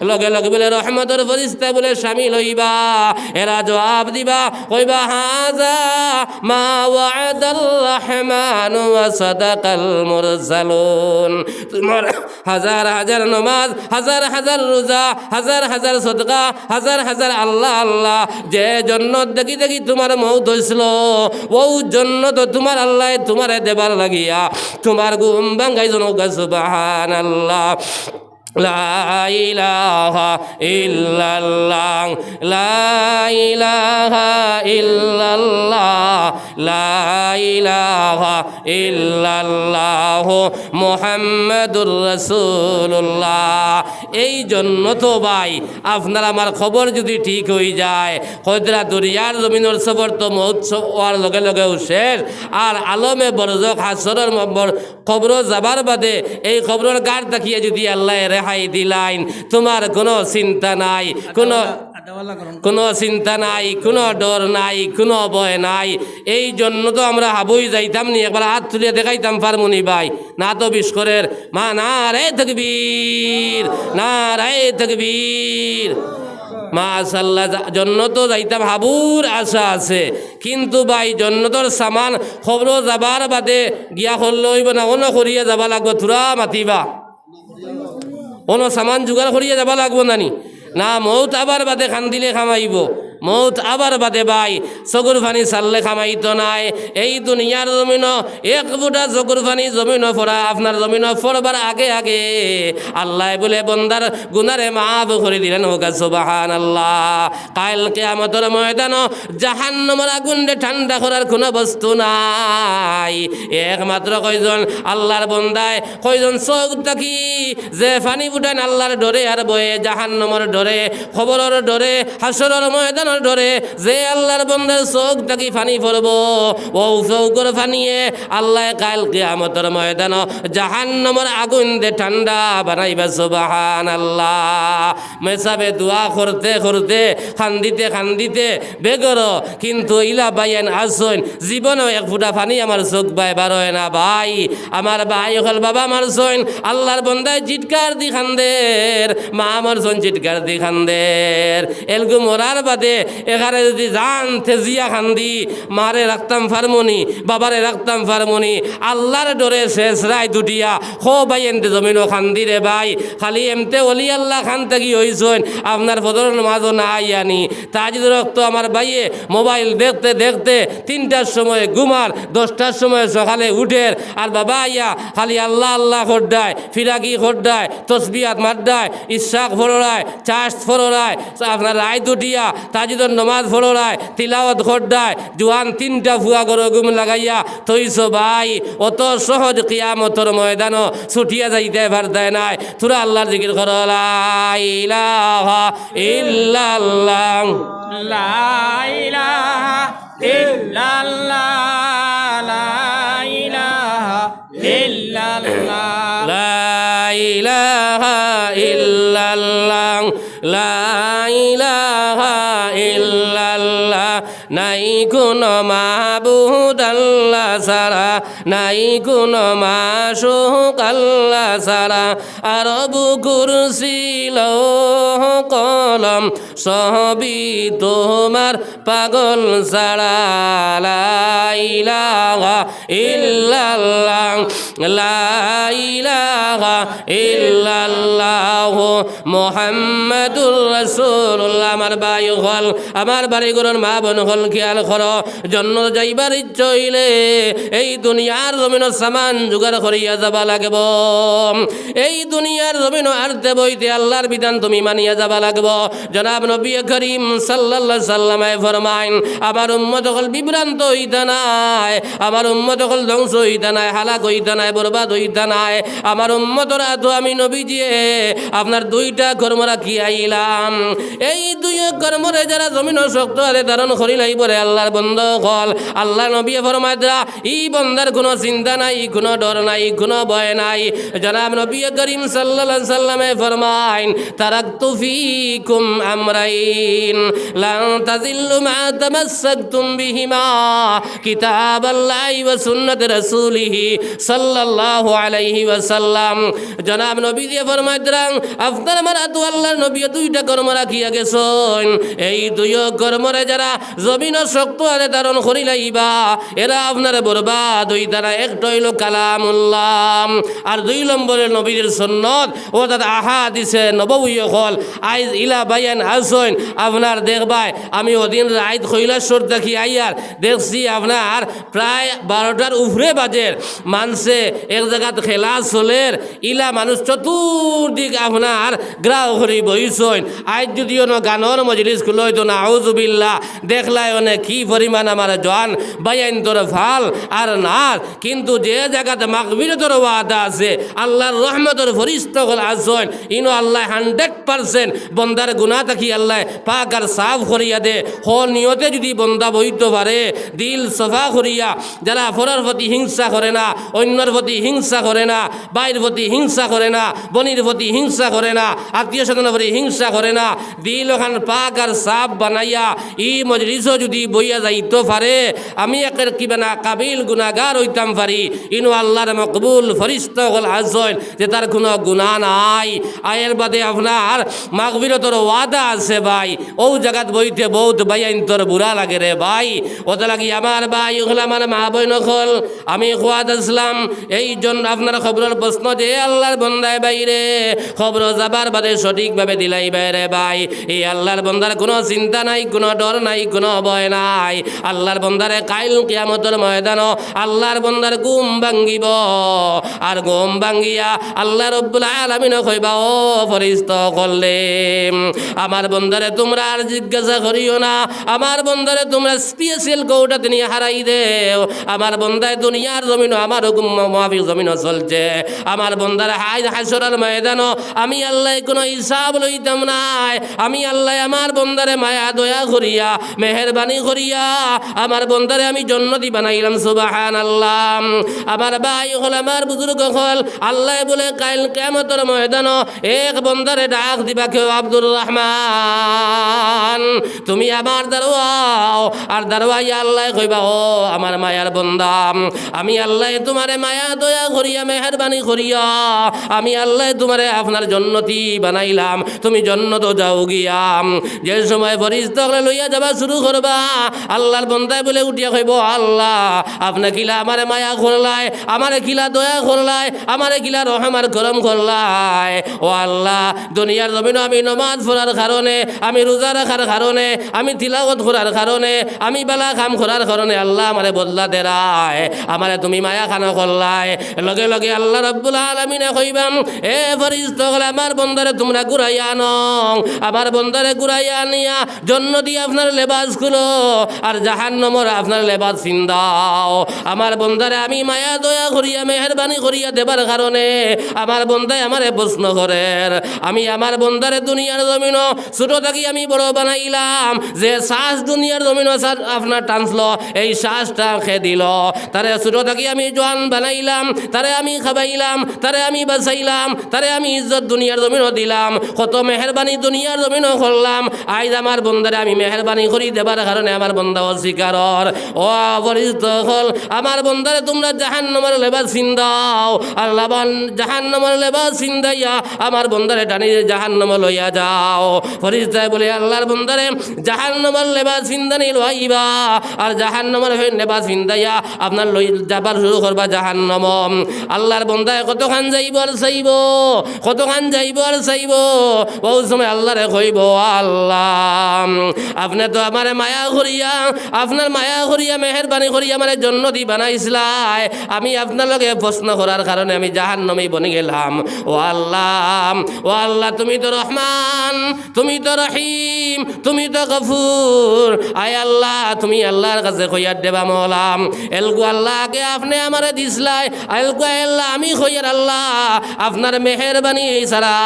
লগে লগে বলে রহমতের ফরিস্তা বলে শামিল হইবা এরা জবাব দিবা কইবা হাযা মা ওয়া'দার রাহমানু ওয়া সাদাকাল মুরসালুন তোমার হাজার হাজার নামাজ হাজার হাজার রোজা হাজার হাজার সদকা হাজার হাজার আল্লাহ আল্লাহ যে জন্নত দেখি দেখি তোমার মৌত হইছিল ও জন্নত তোমার আল্লাহ তোমারে দেবার লাগিয়া তোমার ঘুম ভাঙ্গাই জনকা সুবহানাল্লাহ লা ইলাহা ইল্লাল্লাহ লা ইলাহা ইল্লাল্লাহ লা ইলাহা ইল্লাল্লাহ মুহাম্মাদুর রাসূলুল্লাহ এই জন্য তো ভাই আপনার আমার খবর যদি ঠিক হয়ে যায় হয়তো দুনিয়ার জমিনের সবর তো মহোৎসব হওয়ার লগে লগে শেষ আর আলমে বরজক হাসরের খবর যাবার বাদে এই খবরের গাড় দেখিয়ে যদি আল্লাহ রেহাই দিলাইন তোমার কোনো চিন্তা নাই কোনো চিন্তা নাই কোনো ডর নাই কোনো ভয় নাই এই জন্য তো আমরা হাবুই যাইতাম নি একবার হাত তুলে দেখাইতাম পারমুনি ভাই না তো বিস্করের মা নারে তাকবীর নারে তাকবীর মাশাআল্লাহ জন্নত যাইতাম হাবুর আশা আছে কিন্তু ভাই জন্নতর সামান খবর যাবার বাদে গিয়া করলে হইব না অন্য করিয়া যাবা লাগবো থুরা মাতিবা অন্য সামান জোগাড় করিয়া যাবা লাগবো নানি না মৌত আবার বাদে খান্দিলে খামাইব মৌত আবার বাদে ভাই চকুর ফানি চাললে খামাইতো নাই এই দুনিয়ার জমিন এক বুটা চকুর ফানি জমিন ফরা আপনার জমিন ফরবার আগে আগে আল্লাহ বলে বন্দার গুনারে মাফ করে দিলেন হোক সুবহানাল্লাহ কাল কিয়ামতের ময়দান জাহান্নামের আগুনে ঠান্ডা করার কোনো বস্তু নাই একমাত্র কয়জন আল্লাহর বন্দায় কয়জন চোখ থাকি যে ফানি বুটান আল্লাহর ডরে আর বয়ে জাহান্নামের ডরে খবরের ডরে হাসরের ময়দান আল্লাহর ডরে যে আল্লাহর বান্দার চোখ থাকি ফানি পড়ব ও চৌকর ফানিয়ে আল্লাহ কাল কিয়ামতের ময়দান জাহান্নামের আগুন দে ঠান্ডা বানাইবা সুবহানাল্লাহ। মেসাবে দোয়া করতে করতে খান্দিতে বেগর কিন্তু ইলা বাইয়ান আসইন জীবনও এক ফুটা পানি আমার চোখ বাই বারোয় না ভাই। আমার ভাই হল বাবা আমার সইন আল্লাহর বন্দায় চিৎকার দি খান্দের, মা আমার সইন চিৎকার দি খান্দের। এলগু মরার বাদে এখানে যদি জান তেজিয়া খান্দি মারে রাখতাম ফার্মনি বাবারে রাখতাম ফার্মনি আল্লাহর ডরে শেষ রায় দুটিয়া হো ভাই এনতে জমিনও খান্দি রে ভাই। খালি এমতে অলি আল্লাহ খান থেকে হইসইন আপনার ফজর নামাজও না আইয়ানি তাজিদ রক্ত আমার ভাইয়ে মোবাইল দেখতে দেখতে 3টার সময় ঘুমার 10টার সময় সকালে উঠের আর বাবা আইয়া খালি আল্লাহ আল্লাহ খোড্ডায় ফিরাকি খোড্ডায় তসবিয়াত মাড্ডায় ইশাক ফোড়ায় চাষ ফোড়ায় আপনার রায় দুটিয়া তাজিদর নমাজ ফোড়ায় তিলাওয়াত খোড্ডায় জোয়ান 3টা ফুয়া গরো ঘুম লাগাইয়া থইছ ভাই। অত সহজ কিয়ামতর ময়দানও ছুটিয়া যাইতে পারতায় নাই। তোরা আল্লাহর জিকির কর লা ইলাহা ইল্লাল্লাহ লা ইলাহা ইল্লাল্লাহ লা ইলাহা ইল্লাল্লাহ লা ইলাহা ইল্লাল্লাহ লা ইলাহা ইল্লাল্লাহ নাই কোনো মাবুদ আল্লাহ ছাড়া নাই কোনো মাশুক আল্লাহ ছাড়া আরবু কুরসি লৌহ কলম সবই তোমার পাগল ছাড়া লা ইলাহা ইল্লাল্লাহ লা ইলাহা ইল্লাল্লাহ মুহাম্মাদুর রাসূলুল্লাহ। আমার ভাই হল আমার বাড়ি ঘরের মা বোন হল খেয়াল করো জন্য যাইবার ইচ্ছা হইলে এই দুনিয়ার জমিন সামান জোগাড় করিয়া যাবা লাগব। এই দুনিয়ার জমিন আরতে বইতে আল্লাহর বিধান তুমি মানিয়া যাবা লাগব। জনাব নবী করিম সাল্লাল্লাহু আলাইহি সাল্লামে ফরমাইন আমার উম্মত হল বিভ্রান্ত হইতা নাই, আমার উম্মত হল ধ্বংস হইতা নাই, হালাক হইতা নাই, বরবাদ হইতা নাই। আমার উম্মতর আতো আমি নবীজিয়ে আপনার 2টা কর্ম রাখি আইলাম। এই 2 কর্মরে যারা জমিন শক্ত আরে ধারণ করি নাই বলে আল্লাহর বন্ধ হল আল্লাহ নবী ফরমাইদরা এই বন্দার কোনো চিন্তা নাই, কোনো ডর নাই, কোনো ভয় নাই। জনাব নবী করিম সাল্লাল্লাহু আলাইহি সাল্লামে ফরমাইন তারাকতু ফীকুম আমরাইন লা তাযিল্লু মা তামাসসাকতুম বিহিমা কিতাবাল্লাহি ওয়া সুন্নাত রাসূলিহি সাল্লাল্লাহু আলাইহি ওয়াসাল্লাম। জনাব নবী দিয়ে ফরমাইদরা আপনার আমার আতো আল্লাহর নবী 2টা কর্ম রাখিয়া গেছেন। এই 2 কর্মরে যারা জমিন শক্ত আরে ধারণ করি লাইবা এরা আপনার বরবাদ হইতা না। একটা হইল কালামুল্লাহ আর 2 নম্বরের নবীর সুন্নত ও তার আহাদিসে নববী হল আইজ ইলা বায়ান আসইন আপনার দেখবাই আমি ওদিন রাইত কৈলাসর দেখি আইয়ার দেখছি আপনার প্রায় 12টার উপরে বাজের মানছে এক জায়গাত খেলা চলের ইলা মানুষ চতুর্দিক আপনার গ্রাহ করি বইছইন। আইজ যদিও গানের মজলিস খুলই তো না আউযুবিল্লাহ দেখলাই অনেক কি পরিমাণ আমার জোয়ান বাইন তোর ভাল আর না কিন্তু যে জায়গাতে মাগফিরাতের ওয়াদা আছে আল্লাহর রহমতের ফরিস্তা হল আসইন ইনো আল্লাহ 100% বন্দার গুনাহ থাকি আল্লাহ পাক আর সাফ করিয়া দে। হল নিয়তে যদি বন্দা বইতে পারে দিল সফা করিয়া যারা ফরার প্রতি হিংসা করে না, অন্যর প্রতি হিংসা করে না, বাইর প্রতি হিংসা করে না, বনির প্রতি হিংসা করে না, আত্মীয় স্বজনের প্রতি হিংসা করে না, দিল ওখান পাক আর সাফ বানাইয়া ই মজলিসও যদি বইয়া যাইতে পারে আমি একের কিবা না কাবিল গুনাহগার হইতাম পারি ইনো আল্লাহর মকবুল ফরিস্তা হল আসইন যে তার কোনো গুনাহ নাই। আয়ের বাদে আপনার মাগফিরাতের ওয়াদা আছে ভাই ও জায়গাত বইতে বহুত বাইন তোর বুড়া লাগে রে ভাই। ওত লাগি আমার ভাই হল আমার মা বোন হল আমি খোয়াদ আসলাম এই জন্য আপনার খবরের প্রশ্ন যে আল্লাহর বন্দায় বাইরে খবর যাবার বাদে সঠিকভাবে দিলাই বাইরে ভাই এই আল্লাহর বন্দার কোনো চিন্তা নাই, কোনো ডর নাই, কোনো ভয় নাই। আল্লাহর বন্দারে কাইল কিয়ামতের ময়দান আল্লাহর বন্দার ঘুম ভাঙ্গিব আর ঘুম ভাঙ্গিয়া আল্লাহ রব্বুল আলামিন কইবা ও ফরিস্তা করলে আমার বন্দারে তোমরা আর জিজ্ঞাসা করিও না, আমার বন্দারে তোমরা স্পেশাল কৌটাতে নিয়ে হারাই দেও। আমার বন্দায় দুনিয়ার জমিনও আমার হুকুম মাফিক জমিনও চলছে। আমার বন্দারে হাসরের ময়দানও আমি আল্লাহ কোনো হিসাব লইতাম নাই। আমি আল্লাহ আমার বন্দারে মায়া দয়া করিয়া মেহেরবানি করিয়া আমার বন্দারে আমি জন্নতি বানাইলাম। সুবহানাল্লাহ। আমার ভাই হল, আমার বুজুর্গ হল, আল্লাহ বলে কাল কিয়ামতের ময়দানও এক বন্দারে ডাক দিবা, কেউ আব্দুর রহমান তুমি আমার দারোয়াও। আর দারোয়াই আল্লাহ কইবা, ও আমার মায়ার বন্দা, আমি আল্লাহ তোমারে মায়া দয়া করিয়া মেহেরবানি করিয়া আমি আল্লাহ তোমারে আপনার জন্নতি বানাইলাম, তুমি জন্নত যাও গিয়া। যে সময় ফরিস্তাগলে লইয়া যাবা শুরু করবা, আল্লাহর বন্দায় বলে উঠিয়া কইব, আল্লাহ আপনি কিলা আমারে মায়া করলাই, আমারে কিলা দয়া করলাই, আমারে কিলা রহম আর করম করলাই। ও আল্লাহ, দুনিয়ার জমিন আমি নমাজ পড়ার কারণে, আমি রোজা রাখার কারণে, আমি তিলাওয়াত করার কারণে, আমি বেলা কাম করার কারণে আল্লাহ আমারে বদলা দেরায়, আমারে তুমি মায়া খানো করলাই। লগে লগে আল্লাহ রাব্বুল আলামিনে কইবাম, এ ফরিস্তাগলে আমার বন্দারে তোমরা ঘুরাইয়া আনো, আমার বন্দারে ঘুরাইয়া আনিয়া জন্নতি আপনার লেবাস খুলো আর জাহান্নামের আপনার লেবাস চিন্দাও। আমার বন্দারে আমি মায়া দয়া করিয়া মেহেরবানি করিয়া দেবার কারণে আমার বন্দায় আমারে প্রশ্ন করেন। আমি আমার বন্দারে দুনিয়ার জমিন ছোট থাকি আমি বড় বানাইলাম, যে শ্বাস দুনিয়ার জমিন আপনার টানছিল, এই শ্বাসটা খেয়ে দিল, তারে ছোট থাকি আমি জোয়ান বানাইলাম, তারে আমি খাবাইলাম, তারে আমি বাঁচাইলাম, তারে আমি ইজ্জত দুনিয়ার জমিনও দিলাম, কত মেহেরবানি দুনিয়ার জমিনও করলাম। আজ আমার বন্দারে আমি মেহেরবানি করি দেবার কারণে আমার বন্দা অস্বীকারর। ও অপরিচিত হল, আমার বন্দারে তোমরা জাহান্নামের লেবাস চিন্দাও, আর জাহান্নামের লেবাস চিন্দাইয়া আমার বন্দারে টানি জাহান্নামে লইয়া যাও। ফরিস্তায় বলে, আল্লাহর বন্দারে জাহান্নামের লেবাস চিন্দানি লইবা আর জাহান্নামের লেবাস চিন্দাইয়া আপনার লই যাবার শুরু করবা জাহান্নাম। আল্লাহর বন্দায় কতখান যাইব আর চাইব, কতখান যাইব আর চাইব। বহু সময় আল্লাহরে কইব, আল্লাহ আপনি তো আমারে মায়া করিয়া, আপনার মায়া করিয়া মেহেরবানি করিয়া আমার জন্নতি বানাইছিলাই, আমি আপনার লগে প্রশ্ন করার কারণে আমি জাহান্নামে বনে গেলাম। ও আল্লাহ, ও আল্লাহ তুমি তো রহমান, তুমি তো রহিম, তুমি তো গফুর। আয় আল্লাহ, তুমি আল্লাহর কাছে কইয়ার দেবা মৌলাম, এলগু আল্লাহকে আপনি আমারে দিসলাই, এলগু আল্লাহ আমি কইয়ার আল্লাহ আপনার মেহেরবানি ছাড়া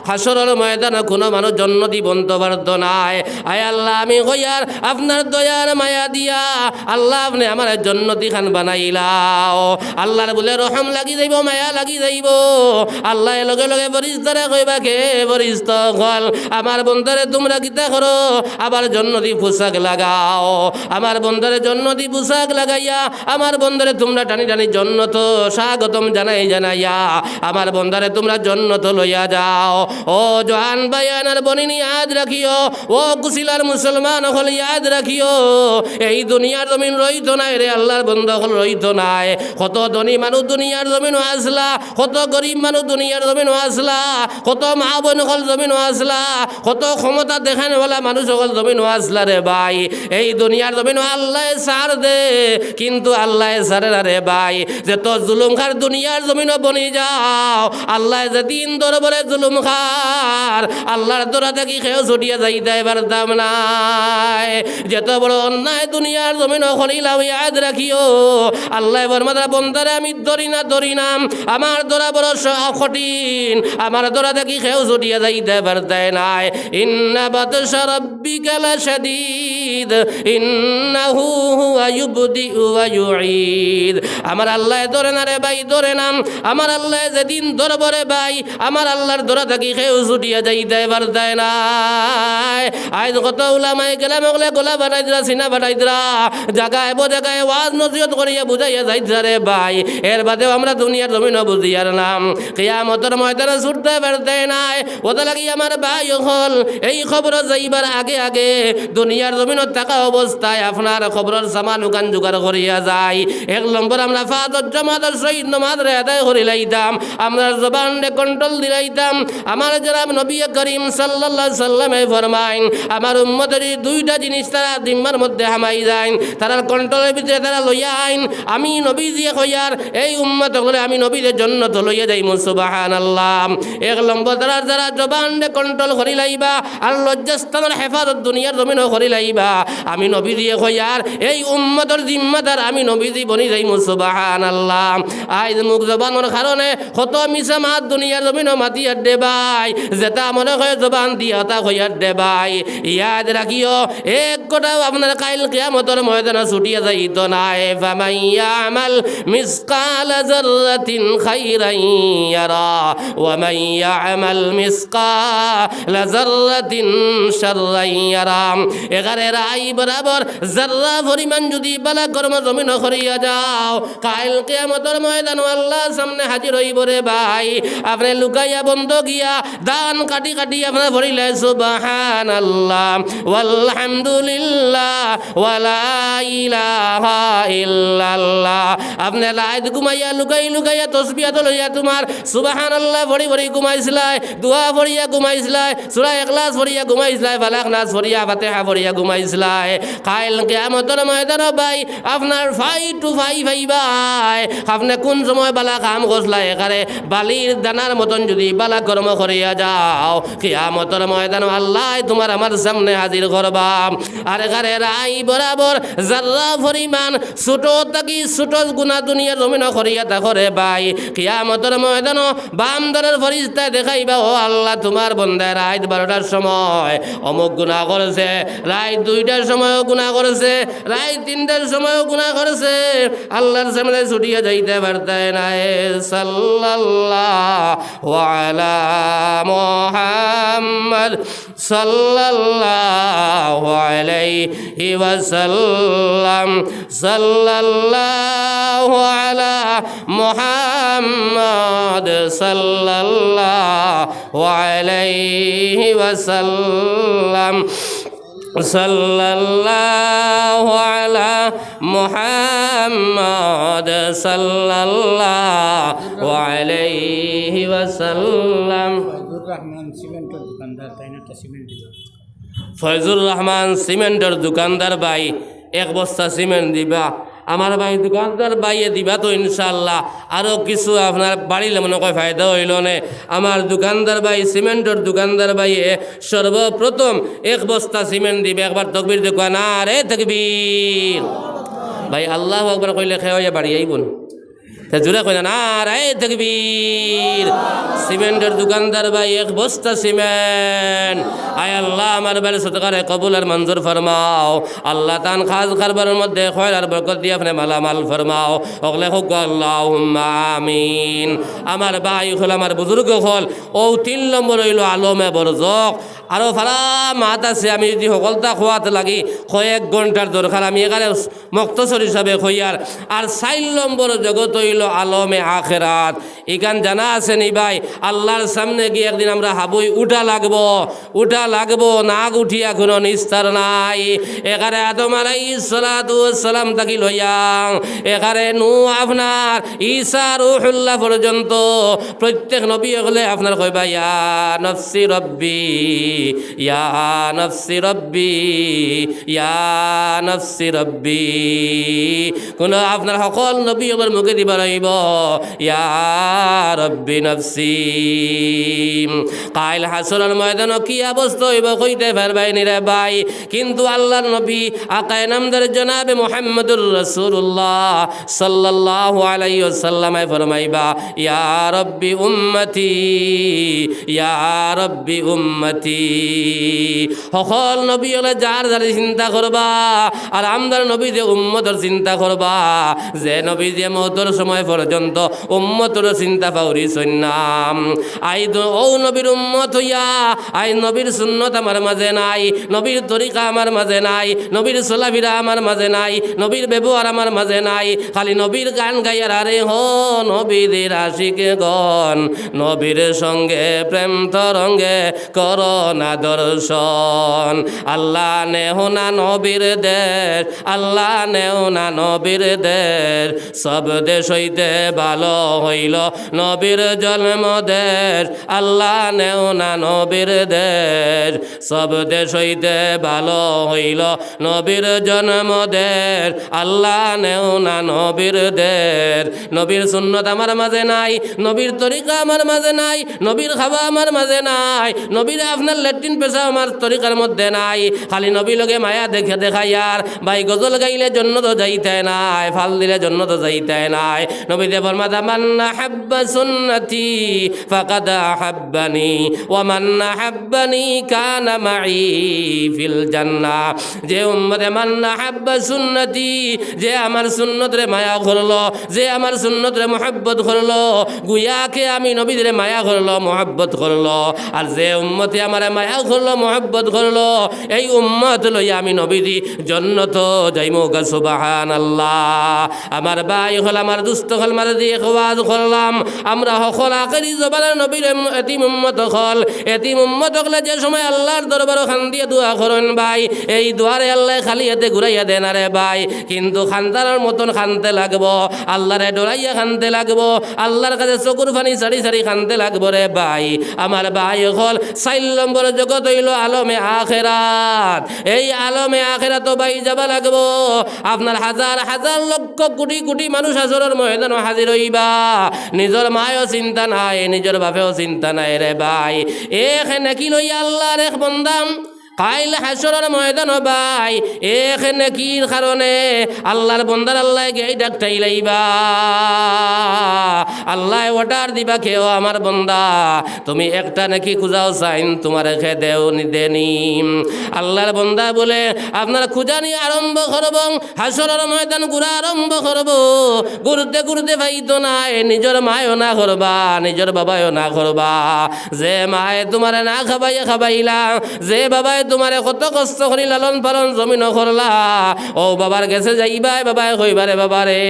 হাসরের ময়দানে কোনো মানুষ জন্নতি বনতে পারত নাই। আয় আল্লাহ আমি কইয়ার আপনার দয়ার মায়া দিয়া আল্লাহ আপনি আমার জন্নতি খান বানাইলাও। আল্লাহর বলে রহম লাগি যাইব, মায়া লাগি যাইব। আল্লাহ লগে লগে ফরিস্তারে কইবা, কে ফরিস্তা হল, আমার বন্দারে তোমরা কিতা করো, আবার জন্নতি পোশাক লাগাও। আমার বন্দারে জন্নতি পোশাক লাগাইয়া আমার বন্দারে তোমরা টানি টানি জন্নত স্বাগতম জানাই জানাইয়া আমার বন্দারে তোমরা জন্নত লইয়া যাও। ও জোয়ান বায়ান আর বনিনি ইয়াদ রাখিও, ও কুশিলার মুসলমান হল ইয়াদ রাখিও, এই দুনিয়ার জমিন রইতো নাই রে, আল্লাহর বন্দা হল রইতো নাই। কত ধনী মানুষ দুনিয়ার জমিন আসলা, কত গরিব মানুষ দুনিয়ার জমিন আসলা, কত মা বোন হল জমিন আসলা, কত ক্ষমতা দেখান বলা মানুষ হল জমিন আসলা রে ভাই। এই দুনিয়ার জমিন আল্লাহ সার দে, কিন্তু আল্লাহ সারে না রে ভাই। যে তো জুলুম খার দুনিয়ার জমিন বনি যাও, আল্লাহ যেদিন দরবারে জুলুম খার আল্লাহর দরা থাকি খেয়েও ছুটিয়া যাইতে পারতাম নাই। যত বড় অন্যায় দুনিয়ার জমিন করিলাম ইয়াদ রাখিও, আল্লাহ বরমাদা বন্দারে আমি ধরি না, আমার দরা বড় কঠিন, আমার দরা থাকি খেয়েও ছুটিয়া যাইতে পারতাই নাই। ইন্না বাতশা রাব্বিকা লাশাদীদ ইন্নাহু হুয়া ইউবদিউ ওয়া ইউঈদ। আমার আল্লাহ ধরে না রে ভাই, ধরে না। আমার আল্লাহ যেদিন ধরবরে ভাই, আমার আল্লাহর দরা থাকি খেয়েও ছুটিয়া যাইতে পারতাই নাই। আজ কত উলামায়ে কেরাম ওগুলা গোলা বানাইতরা, সিনা বানাইতরা, জায়গায় জায়গায় ওয়াজ নসিহত করিয়া বুঝাইয়া যাইতরা রে ভাই। এর বাদেও আমরা দুনিয়ার জমিন বুঝিয়ার নাম কিয়ামতের ময়দানে ছুটতে পারতাই নাই। ওটা লাগি আমার ভাই হল, এই খবর যাইবার আগে আগে দুনিয়ার জমিন থাকা অবস্থায় আপনার খবরের সামান উকান জোগাড় করিয়া যায়। 1 নম্বর আমরা ফাদর জামাতের সহিত নামাজ আদায় করে লাইতাম, আমরা জবানকে কন্ট্রোল দিলাইতাম। আমার জনাব নবী করিম সাল্লাল্লাহু আলাইহি সাল্লামে ফরমাইন, আমার উম্মতের 2টা জিনিস তারা জিম্মার মধ্যে হামাই যায়, তারা কন্ট্রোলের ভিতরে তারা লইয়া আইন। আমি নবী দিয়ে কইয়ার এই উম্মত হলে আমি নবীদের জন্য তো লইয়া যাই, সুবহানাল্লাহ। 1 নম্বর তারা যারা জবানকে কন্ট্রোল করি লাইবা আর লজ্জাস্থানের হেফাজত দুনিয়ার জমিনও করি লাইবা, আমি নবী দিয়ে কইয়ার এই উম্মতের জিম্মাদার আমি নবী দি বনি যাই, সুবহানাল্লাহ। আইজ মুখ জবানের কারণে কত মিছা মাত দুনিয়ার জমিনও মাতিয়ার দে ভাই, যেটা মনে হয় জবান দিয়া তা কইয়ার দে ভাই। ইয়াদ রাখিও এক কথাও আপনার কাইল কিয়ামতের ময়দানে ছুটিয়া যাইতো নাই। ফামান ইয়ামাল মিসকালা যাররাতিন খাইরান ইয়ারা ওয়া মান ইয়ামাল মিসকালা যাররাতিন শাররান ইয়ারা। এগারে রাই বরাবর যাররা পরিমাণ যদি বালা কর্ম জমিন করিয়া যাও, কাইল কিয়ামতের ময়দানে আল্লাহর সামনে হাজির হইব রে ভাই। আপনি লুকাইয়া বন্ধ গিয়া দান কাটি কাটি আপনার ভরিলে সুবহানাল্লাহ ওয়ালহামদুলিল্লাহ ওয়ালা ইলাহা ইল্লাল্লাহ। আপনি লাইট ঘুমাইয়া লুকাই লুকাইয়া তসবিহ লইয়া তোমার সুবহানাল্লাহ ভরি ভরি ঘুমাইছিলাই, দোয়া ভরিয়া ঘুমাইছিলাই, সূরা ইখলাস ভরিয়া ঘুমাইছিলাই, ফালাক নাস ভরিয়া ফাতিহা ভরিয়া ঘুমাইছিলাই। কাইল কিয়ামতের ময়দানে ভাই আপনার ফাই টু ফাই ভাই ভাই, আপনি কোন সময় বালা কাম করছলা একারে বালির দানার মতন যদি বালা কর্ম করিয়া যাও, কিয়ামতের ময়দানে আল্লাহ তোমার আমার সামনে হাজির করবা। আর একারে রাই বরাবর যারা পরিমাণ ছোট থাকি ছোট গুনাহ দুনিয়ার জমিন করিয়া তা করে ভাই, কিয়ামতের ময়দানে বাম দলের ফরিস্তা দেখাইবা, ও আল্লাহ তোমার বন্দা রাত 12টার সময় অমুক গুনাহ করেছে, রাত 2টার সময়ও গুনাহ করেছে, রাত 3টার সময়ও গুনাহ করেছে, আল্লাহর সামনে ছুটিয়া যাইতে পারতায় না। সাল্লাল্লাহু আলা মুহাম্মদ সাল্লাল্লাহু আলাইহি ওয়াসাল্লাম, সাল্লাল্লাহু আলা মুহাম্মদ সাল্লাল্লাহু আলাইহি ওয়াসাল্লাম, সাল্লাল্লাহু আলা মুহাম্মদ সাল্লাল্লাহু আলাইহি ওয়াসাল্লাম। ফয়জুর রহমান সিমেন্টের দোকানদার ভাই 1 বস্তা সিমেন্ট দিবা। আমার ভাই দোকানদার বাইয়ে দিবা তো ইনশাল্লাহ আরও কিছু আপনার বাড়িলে মনে হয় ফায়দা হইল নে। আমার দোকানদার ভাই সিমেন্টের দোকানদার বাইয়ে সর্বপ্রথম 1 বস্তা সিমেন্ট দিবে। একবার তকবীর দেখো, না রে তকবীর ভাই, আল্লাহু আকবার কইলে খেয়ে বাড়ি আইবন, জোরে কই না রে তকবীর। সিমেন্টের দোকানদার ভাই 1 বস্তা সিমেন্ট, আয় আল্লাহ আমার বাড়ি সদকারে কবুল আর মঞ্জুর ফরমাও। আল্লাহ তান খাজ কারবারের মধ্যে খয়র আর বরকত দিয়ে আপনি মালামাল ফরমাও। ওগলে হোক আল্লাহুম্মা আমিন। আমার ভাই হল, আমার বুজুর্গ হল, ও 3 নম্বর হইল আলমে বরজক। আরও ফারা মাত আছে, আমি যদি সকলটা খোয়াতে লাগি কয়েক ঘন্টার দরকার, আমি এখানে মুক্তসর হিসাবে খইয়ার। আর 4 নম্বর জগৎ হইল আলমে আখেরাত। এখান জানা আছে নি ভাই, আল্লাহর সামনে গিয়ে একদিন আমরা হাবই উঠা লাগবো, নাক উঠিয়া কোনো নিস্তার নাই। এখানে আদম আলাইহিস সালাতু ওয়াস সালাম তাকি লইয়াং, এখানে নূহ আপনার ঈসা রূহুল্লাহ পর্যন্ত প্রত্যেক নবী হলে আপনার কইবা ইয়া নফসি রব্বি, ইয়া নফসি রব্বি, ইয়া নফসি রব্বি। কোন আপনার সকল নবী হলের মুখে দিবা রইব ইয়া রব্বি নফসি। কাইল হাসরের ময়দানে কি অবস্থা হইব কইতে পারবাই নি রে ভাই। কিন্তু আল্লাহর নবী আকায়ে নামদার জনাবে মুহাম্মদুর রাসূলুল্লাহ সাল্লাল্লাহু আলাইহি ওয়াসাল্লাম ফরমাইবা ইয়া রব্বি উম্মতি, ইয়া রব্বি উম্মতি। সকল নবী হলে যার যার চিন্তা করবা, আর আমদার নবী যে উম্মতের চিন্তা করবা, যে নবী যে মওতের সময় সময় পর্যন্ত উম্মতর চিন্তা পাউরি সন্নাম আই ও নবীর উম্মত হইয়া আই নবীর সুন্নত আমার মাঝে নাই, নবীর তরিকা আমার মাঝে নাই, নবীর চলাফিরা আমার মাঝে নাই, নবীর ব্যবহার আমার মাঝে নাই, খালি নবীর গান গাইয়ার আরে হো নবীদের আশিক গণ নবীর সঙ্গে প্রেম তরঙ্গে করোনা দর্শন। আল্লাহ নেহ না নবীর দেশ, আল্লাহ নেহ না নবীর দেশ, সব দেশ হইতে ভালো হইল নবীর জন্ম দেশ। আল্লাহ নেহ না নবীর দেশ, সব দেশ হইতে ভালো হইল নবীর জন্ম দেশ। আল্লাহ নেহ না নবীর দেশ। নবীর সুন্নত আমার মাঝে নাই, নবীর তরিকা আমার মাঝে নাই, নবীর খাওয়া আমার মাঝে নাই, নবীর আপনার ল্যাট্রিন পেশা আমার তরিকার মধ্যে নাই। খালি নবী লগে মায়া দেখে দেখাই আর ভাই গজল গাইলে জন্য তো যাইতে নাই, ফাল দিলে জন্য তো যাইতে নাই। নবী দে ফরমাতা মান্না হাব্বা সুন্নতি ফাকাদ হাব্বানি ওয়া মান্না হাব্বানি কানা মাই ফিল জান্নাহ। যে উম্মতে মান্না হাব্বা সুন্নতি, যে আমার সুন্নত রে মায়া করলো, যে আমার সুন্নত রে মোহাব্বত করলো, গুয়াকে আমি নবীদের মায়া করলো মোহাব্বত করলো। আর যে উম্মতে আমার মায়া করলো মোহাব্বত করলো, এই উম্মত লইয়া আমি নবীদি জন্নত যাইমু গা সুবহানাল্লাহ। আমার ভাই হল, আমার দুস্থ হল, মারে দিয়ে ওয়াজ করলাম। আমরা সকল আখেরি জবানের নবীর এতিম উম্মত হল, এতিম উম্মত হলে যে সময় আল্লাহর দরবার খান দিয়ে দোয়া করেন ভাই, এই দোয়ারে আল্লাহ খালি হাতে ঘুরাইয়া দেন আরে ভাই, কিন্তু খানতার মতন খানতে লাগবো, আল্লাহরে ডরাইয়া খানতে লাগবো, আল্লাহর কাছে চকুর ফানি সারি সারি খানতে লাগবো রে ভাই। আমার ভাই হল 4 নম্বর জগৎ হইল আলমে আখেরাত। এই আলমে আখেরাত ভাই যাবা লাগবো। আপনার হাজার হাজার লক্ষ কোটি কোটি মানুষ আসরের ময়দানে হাজির হইবা, নিজের মায়ও চিন্তা নাই, নিজের বাপেও চিন্তা নাই রে ভাই। এখানে কি লইয়া আল্লাহর এক বন্দাম কাইল হাসরের ময়দান ভাই, এখানে কির কারণে আল্লাহর বন্দার আল্লাহ গে ডাকটাই লাইবা, আল্লাহ অর্ডার দিবা কেউ আমার বন্দা তুমি একটা নাকি খুঁজাও চাইন তোমার খে দেও দেনি। আল্লাহর বন্দা বলে আপনার খুঁজানি আরম্ভ করব, হাসরের ময়দান ঘুরা আরম্ভ করব। ঘুরতে ঘুরতে ভাই তো নাই, নিজের মায়ও না করবা, নিজের বাবাও না করবা। যে মায়ে তোমার না খাবাইয়া খাবাইলা, যে বাবাই তোমারে কত কষ্ট করি লালন পালন জমিন করলা, ও বাবার কাছে যাইবাই, বাবাই কইবারে বাবারে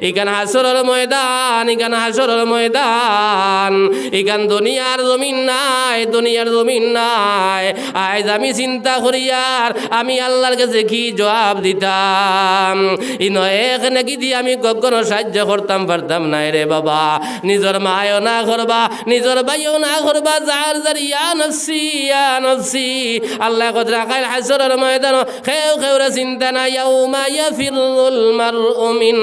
ইকান হাসরের ময়দান, ইকান হাসরের ময়দান, ইকান দুনিয়ার জমিন নাই, দুনিয়ার জমিন নাই। আজ আমি চিন্তা করি আর আমি আল্লাহর কাছে কি জবাব দিতাম। এক নাকি দিয়ে আমি কখনো সাহায্য করতাম পারতাম নাই রে বাবা। নিজের মায়ও না করবা, নিজের ভাইও না করবা, যার যার ইয়া নফসি ইয়া নফসি। আল্লাহ কত রাখাইল হাসরের ময়দান খেউ খেউরে চিন্তা নাই। ইয়াউমা ইয়াফিরুল মারউ মিন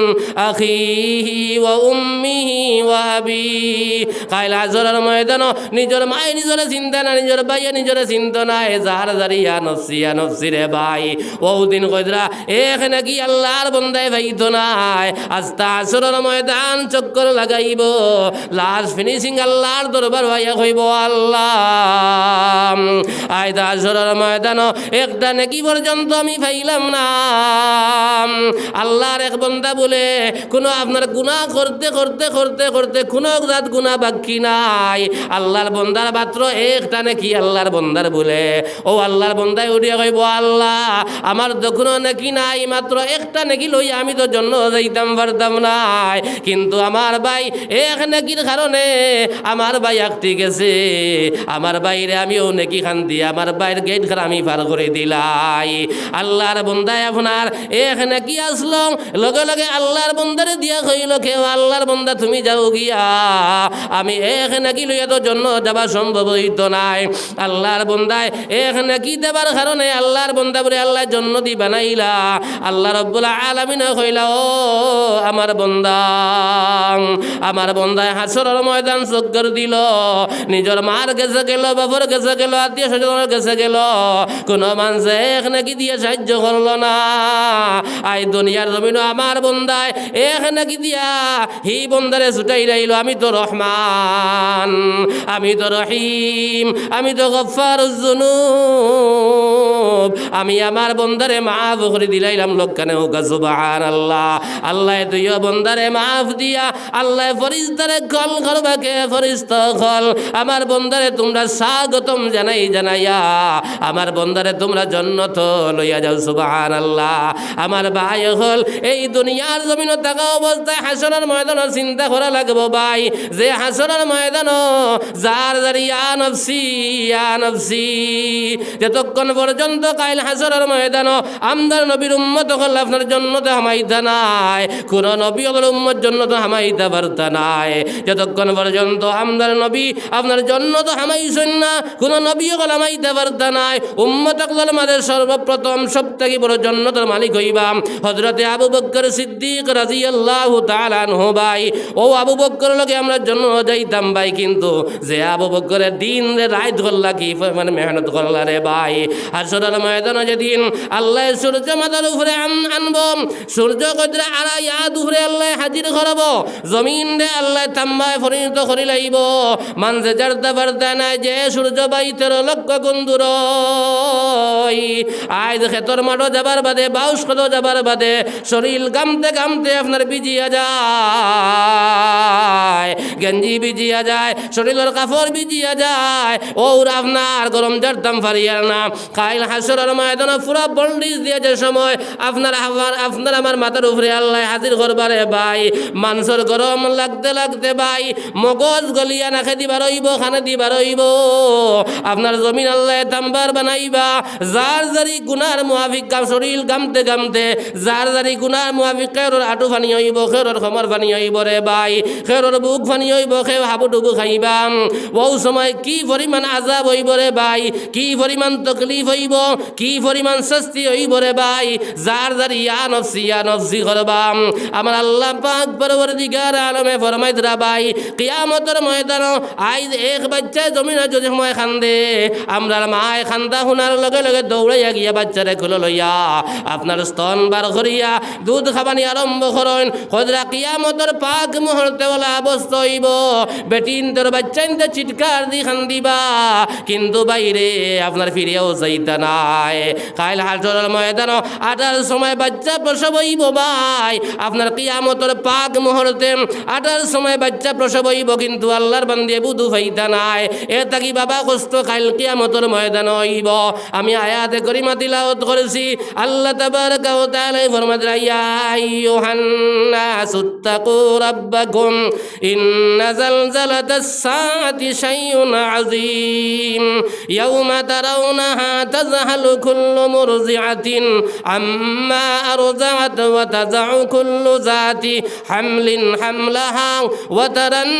আখিহি ওয়া উম্মিহি ওয়া আবিহি। কাইল হাসরের ময়দান নিজের মায়ে নিজের চিন্তা না, নিজের ভাইয়ে নিজের চিন্তা নাই, যার যার ইয়া নফসি রে ভাই। ও দিন কইরা এখানে কি আল্লাহর বন্দায় ভাই তো নাই। আস্তা হাসরের ময়দান চক্কর লাগাইব, লাস্ট ফিনিশিং আল্লাহর দরবার ভাইয়া কইব আল্লাহ আয়দা হাসরের ময়দান একটা নাকি পর্যন্ত আমি পাইলাম না। আল্লাহর এক বন্দা বলে কোনো আপনার গুনাহ করতে করতে করতে করতে কোনো জাত গুনাহ বাকি নাই। আল্লাহর বন্দার মাত্র একটা নাকি আল্লাহর বন্দার বলে ও আল্লাহর বন্দায় উঠিয়া কইব আল্লাহ আমার তো কোনো নাকি নাই, মাত্র একটা নাকি লই আমি তো জন্য যাইতাম পারতাম নাই, কিন্তু আমার ভাই এক নাকির কারণে আমার ভাই আঁকতে গেছে, আমার বাইরে আমিও নাকি খান দিয়ে আমার বাইরের গেট খান আমি পার করে দিলাই। আল্লাহর বন্দায় আপনার এক নাকি আসলো, লগে লগে আল্লাহর বন্দারে দিয়া কইল কেউ আল্লাহর বন্দা তুমি যাও গিয়া, আমি এক নাকি লইয়া তো জন্য যাবা সম্ভব হইতো নাই। আল্লাহর বন্দায় এক নাকি দেবার কারণে আল্লাহর বন্দা বলে আল্লাহ জন্য দি বানাইলা। আল্লাহ রব্বুল আলামিন কইলা ও আমার বন্দা, আমার বন্দায় হাসরের ময়দান চক্কর দিল, নিজের মার কাছে গেল, বাবার কাছে গেল, আত্মীয় স্বজনের কাছে গেল, কোন মানুষ এক নাকি দিয়ে সাহায্য করলো না। আই দুনিয়ার জমিন আমার বন্দায় এখানে কি দিয়া হি বন্দারে ছুটাই রাইল আমি তো রহমান, আমি তো রহিম, আমি তো গফফারুজ যুনুব, আমি আমার বন্দারে মাফ করে দিলাইলাম। লোকখানে হোক সুবহানাল্লাহ। আল্লাহ তুইও বন্দারে মাফ দিয়া আল্লাহ ফরিস্তারে কল করবাকে ফরিস্তা কল আমার বন্দারে তোমরা স্বাগতম জানাই জানাইয়া আমার বন্দারে তোমরা জান্নাত লইয়া যাও সুবহানাল্লাহ। আমার ভাই হল এই দুনিয়ার জমিন থাকা অবস্থায় হাসরের ময়দান চিন্তা করা লাগবো ভাই, যে হাসরের ময়দান যার যার ইয়া নফসি ইয়া নফসি, যতক্ষণ পর্যন্ত কাইল হাসরের ময়দান আমদার নবীর উম্মত হল আপনার জন্নতে হামাইতা নাই, কোন নবী হল উম্মত জন্নত হামাইতা পারতা নাই। যতক্ষণ পর্যন্ত আমদার নবী আপনার জন্নত হামাইছেন না, কোন নবী হল হামাইতা পারতা নাই। উম্মত হল আমাদের সর্বপ্রথম সবথেকে বড় জন্নতের মালিক হইবা হযরতে আবু বকর সিদ্দিক রাদিয়াল্লাহু তাআলা আনহু ভাই। ও আবু বকর লগে আমরা জন্ম যাইতাম ভাই, কিন্তু যে আবু বকরের দিন রে রাত করলা কি মানে মেহনত করলা রে ভাই। হাসরের ময়দানে যেদিন আল্লাহ সূর্য মাথার উপরে আনব, সূর্য কদরে আড়াইয়া দুপুরে আল্লাহ হাজির করব, জমিন রে আল্লাহ তাম্বায় পরিণত করি লাইব। মানুষে জানতে পারতে না যে সূর্য 22 লক্ষ গুণ দূর। আজ খেতর মাঠও যাবার বাদে বাউস কত যাবার বাদে শরীর গামতে গামতে আপনার ভিজিয়া যায়, গেঞ্জি ভিজিয়া যায়, শরীরের কাপড় ভিজিয়া যায়, ওর আপনার গরম জারতাম ফারিয়ার না। কাইল হাসরের ময়দানে পুরা বন্ডিজ দিয়ে যে সময় আপনার আমার মাথার উপরে আল্লাহ হাজির করবারে ভাই, মানুষের গরম লাগতে লাগতে ভাই মগজ গলিয়া নাখে দিবার হইব, খানে দিবার হইব। আপনার জমিন আল্লাহ তাম্বার বানাইবা, যার জারি গুনার মুআফিক কাম শরীর গামতে গামতে যার জারি গুনার মুআফিক খেরর আটু ফানি হইব, খেরর খমর ফানি হইব রে ভাই, খেরর বুক ফানি হইব, খেউ হাবুডুবু খাইবাম। বহু সময় কি পরিমাণ আযাব হইব রে ভাই, কি পরিমাণ তকলিফ হইব, কি পরিমাণ শাস্তি হইব রে ভাই, যার জারি ইয়া নফসি করবাম। আমার আল্লাহ পাক পরবর্তীকার আলমে ফরমাইতরা ভাই কিয়ামতের ময়দান আইজ এক বাচ্চা জমিনে যদি সময় খান্দে, আমরার মায় খান্দা শুনার লগে লগে দৌড়াইয়া গিয়া বাচ্চারে খুলে লইয়া আপনার স্তন বার করিয়া দুধ খাবানি আরম্ভ করেন। হজরা কিয়ামতের পাক মুহূর্তে বলা অবস্থা হইব, বেটিন তোর বাচ্চাইনতে চিৎকার দি খান্দিবা, কিন্তু বাইরে আপনার ফিরিয়াও যাইতা নাই। কাইল হাসরের ময়দান 8টার সময় বাচ্চা প্রসব হইব ভাই, আপনার কিয়ামতের পাক মুহূর্তে 8টার সময় বাচ্চা প্রসব হইব, কিন্তু আল্লাহর বান্দে বুধু ফাইতা নাই। এ তাকি বাবা কষ্ট কাইল কিয়ামতের ময়দান হইব। আমি আয়াতে করিমা তিলাওয়াত করেছি, আল্লাহ তাবারাকা ওয়া তাআলা ফরমায় ইয়া আইয়ুহান নাসুত্তাকু রাব্বাকুম ইন্না জালজালাতাস সাআতি শাইউন আযীম ইয়াওমা তারাউনাহা তাযহালু কুল্লু মুরজিআতিন আম্মা আরযাআত ওয়া তাযাউ কুল্লু যাতি হামলিন হামলাহা ওয়া তারান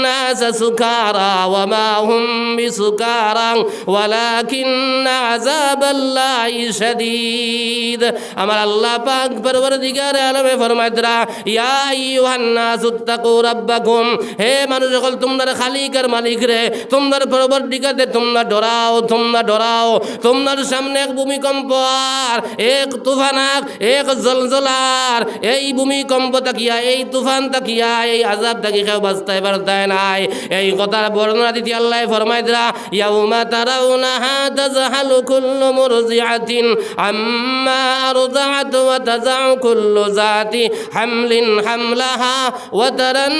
নাসা সুকারা ওয়া মা হুম বিসুকারা ওয়ালাকিন্না আযাবাল্লাহি শাদীদ। আমার আল্লাহ পাক পরবর্তীকার আলমে ফরমায়তরা ইয়া আইয়ুহান নাসুত্তাকু রাব্বাকুম, হে মানুষ সকল তোমরা খালিকের মালিক রে, তোমরা পরবর্তীকারে তোমরা ডরাও, তোমরা ডরাও। তোমার সামনে এক ভূমিকম্প আর এক তুফান আর এক জলজলার, এই ভূমিকম্প তাকিয়া এই তুফান তাকিয়া এই আযাব তাকি কেউ বাঁচতে পারতে নাই। এই কথার বর্ণনা দিতে আল্লাহ ফরমায়তরা ইয়াউমা তারাউনাহা তাযহালু কুল্লু মুরজিআতিন আম্মা আরযাআত ওয়া তাযাউ কুল্লু যাতি হামলিন হামলাহা ওয়া তারান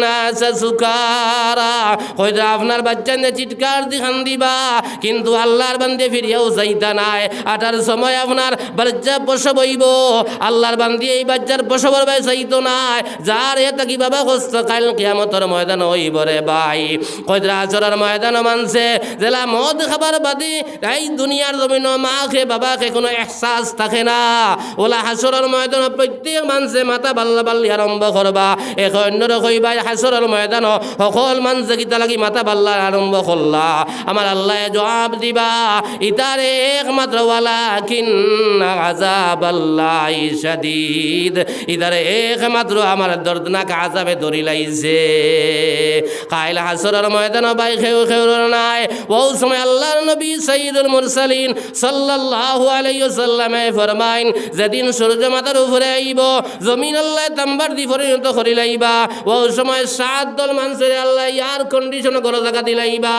নাসা সুকারা। কইরা আপনার বাচ্চা নিয়ে চিৎকার দি খান্দিবা, কিন্তু আল্লাহর বান্দে ফিরিয়াও যাইতা নাই। 8টার সময় আপনার বাচ্চা প্রসব হইব, আল্লাহর বান্দি এই বাচ্চার প্রসবের ভাই চাইতো নাই। যার এটা কি বাবা কষ্ট কাল কিয়ামতের ময়দান হইব রে ভাই। কইরা আজরের ময়দান মানছে জেলা মদ খাবার বাদে এই দুনিয়ার জমিন মাকে বাবাকে কোনো এহসাস থাকে না। ওলা হাসরের ময়দান প্রত্যেক মানুষে মাথা বাল্লা বাল্লি আরম্ভ করবা। এক অন্যর কইবা হাসরের ময়দান সকল মানুষে গীতা লাগি মাথা বাল্লা আরম্ভ করলা। আমার আল্লাহ জবাব দিবা ইতারে একমাত্র ওয়ালাকিন্না আযাবাল্লাহি শাদীদ, ইতারে একমাত্র আমার দর্দনাক আযাবে ধরি লাইছে। কাইল হাসরের ময়দান বাই খেউ খেউ নাই। ওই সময় আল্লাহর নবী সাইয়্যিদুল মুরসালিন সাল্লাল্লাহু আলাইহি ওয়াসাল্লাম ফরমাইন যেদিন সূর্য মাথার উপরে আইব জমিন আল্লাহ তাম্বার দি পরিণত করি লাইবা ও সময় 7 দল মানুষের আল্লাহ এয়ার কন্ডিশন করে জায়গা দিলাইবা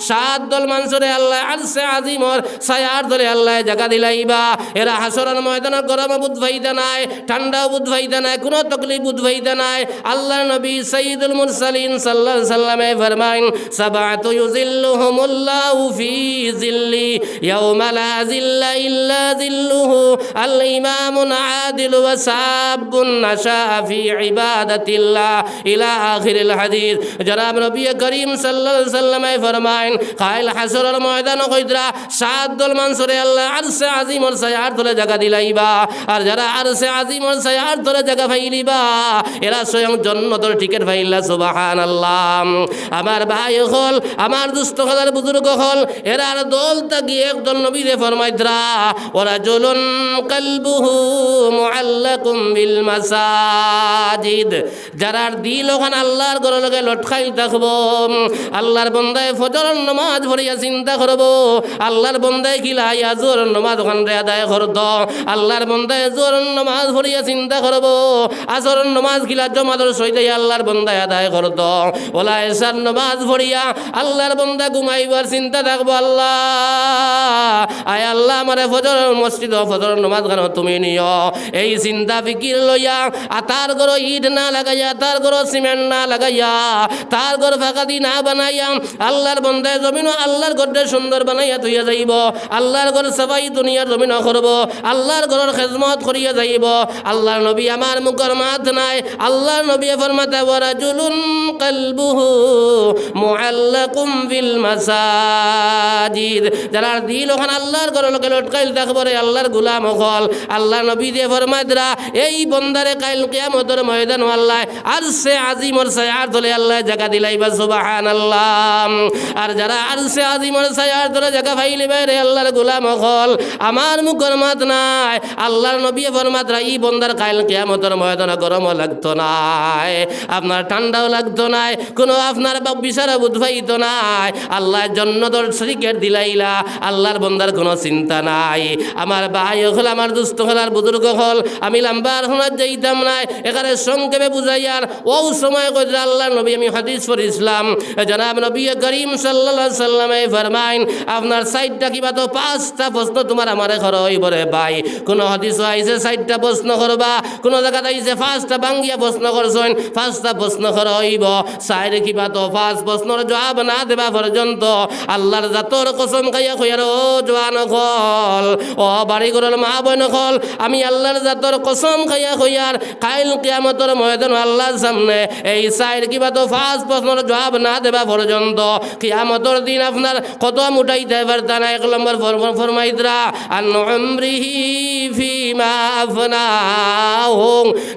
7 দল মানুষের আল্লাহ আরশে আজিমর ছায়ার ধরে আল্লাহ জায়গা দিলাইবা এরা হাসরের ময়দানে গরম বুধ ভাইতা নাই ঠান্ডা বুধ ভাইতা নাই কোনো তকলিফ বুধ ভাইতা নাই আল্লাহ নবী সাইয়্যিদুল মুরসালিন সাল্লাল্লাহু আলাইহি সাল্লামে ফরমায়েন সাবাতু ইউজিল্লুহুমুল্লাহু ফি জিল্লি ইয়াওমা লা জিল্লা ইল্লা জিল্লুহু আল ইমামুন আদিল ওয়া সাবুন নাশা ফি ইবাদাতিল্লাহ ইলা আখিরিল হাদিস জনাব নবী করিম সাল্লাল্লাহু আলাইহি সাল্লামে ফরমায়েন কাইল হাসরের ময়দানে কইরা 7 দল মানুষের আল্লাহ আরশে আজিমর ছায়ার তলে জায়গা দিলাইবা আর যারা আরশে আজিমর ছায়ার তলে জায়গা পাইলিবা এরা স্বয়ং জান্নাতের টিকিট পাইলা সুবহানাল্লাহ আমার ভাই হল আমার দুস্থ হলার বুজুর্গ হল এরার দল তাকি একদল নবীরে ফরমাইতরা ওরা জুলুন কলবুহু মুআল্লাকুম বিল মাসাজিদ যারার দিল ওখান আল্লাহর ঘরের লগে লটকাই থাকবো আল্লাহর বন্দায় ফজরের নামাজ পড়িয়া চিন্তা করব আল্লাহর বন্দায় কিলা ইয়াজুর নামাজ ওখান রে আদায় করত আল্লাহর বন্দায় জোহরের নামাজ পড়িয়া চিন্তা করব আসরের নামাজ কিলা জমাদর সইতে আল্লাহর বন্দায় আদায় করত ওলা এসার নামাজ পড়িয়া আল্লাহর বন্দা ঘুমাইবার চিন্তা থাকবো আল্লাহ আয় আল্লাহ আমারে ফজর মসজিদ ফজর নামাজ গান তুমি নিও এই চিন্তা ফিকির লইয়া তার ঘর ইট না লাগাইয়া তার ঘর সিমেন্ট না লাগাইয়া তার ঘর ফাঁকা দি না বানাইয়া আল্লাহর বন্দায় জমিন আল্লাহর ঘরটা সুন্দর বানাইয়া তুইয়া যাইব আল্লাহর ঘর সবাই দুনিয়ার জমিন করব আল্লাহর ঘরের খেজমত করিয়া যাইব আল্লাহর নবী আমার মুখের মাত নাই আল্লাহর নবী ফরমাতে ওয়ারাজুলুন কলবুহু মুআল্লাকুম বিল মাসাজিদ যারা দিল ওখানে আল্লাহর ঘরের লোকে লটকাইল থাকবো রে আল্লাহর গোলাম হল আল্লাহ নবী দিয়ে ফরমাইদরা এই বন্দারে কাইল কিয়ামতের ময়দান আল্লাহ আরশে আজিমর ছায়ার তলে আল্লাহ জায়গা দিলাইবা সুবহানাল্লাহ আর যারা আরশে আজিমর ছায়ার তলে জায়গা পাইলিবা রে আল্লাহর গোলাম হল আমার মুখের মাত নাই আল্লাহর নবী ফরমাইদরা এই বন্দার কাইল কিয়ামতের ময়দানে গরমও লাগতো নাই আপনার ঠান্ডাও লাগতো নাই কোনো আপনার বিচারা বুঝবাইতো নাই আল্লাহর জান্নাতের সিকেট দিলাইলা আল্লাহর বন্দার কোনো চিন্তা নাই আমার ভাই হল আমার দুস্থ হল আর বুজুর্গ হল আমি লম্বার হনার যাইতাম নাই এখানে সংক্ষেপে বুঝাইয়ার ও সময় কইরা আল্লাহ নবী আমি হাদিস পড়িছিলাম জনাব নবী করিম সাল্লাল্লাহু আলাইহি সাল্লামে ফরমাইন আপনার সাইডটা কিবা তো 5টা প্রশ্ন তোমার আমারে করো হইবরে ভাই কোন হাদিস আইছে 6টা প্রশ্ন করবা কোন জায়গা আইছে 5টা বাঙ্গিয়া প্রশ্ন করছেন 5টা প্রশ্ন করো হইব সাইরে কিবা তো 5 প্রশ্নের জবাব না দেবা পর্যন্ত আল্লাহর জাতর কসম খাইয়া কইয়ার ও জওয়ান হল ও বাড়ি গরল মা বোন হল আমি আল্লাহর জাতর কসম খাইয়া কইয়ার কাইল কিয়ামতের ময়দান আল্লাহর সামনে এই সাইর কিবা তো 5 প্রশ্নের জবাব না দেবা পর্যন্ত কিয়ামতের দিন আপনার কদম উঠাইতে পারতা না 1 নম্বর ফরমাইদরা আন উমরিহি ফিমা আফনাহু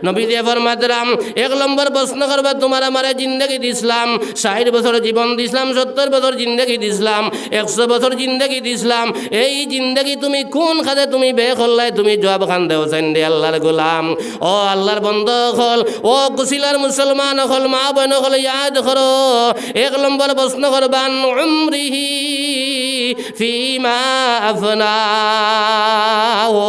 নবী দিয়ে ফরমাইদরা 1 নম্বর প্রশ্ন করবা তোমার আমারে জিন্দেগি দিছিলাম 60 বছর জীবন দিছিলাম 70 বছর জিন্দেগি দিছিলাম 100 বছর জিন্দেগি দিছিলাম এই জিন্দেগি তুমি কোন খাতে তুমি বে করলাই তুমি জবাব খান দেও দে আল্লাহর গোলাম ও আল্লাহর বন্ধু হল ও কুশিলার মুসলমান হল মা বোন হল ইয়াদ করো 1 নম্বর প্রশ্ন করবান উমরিহি ফিমা আফনাহু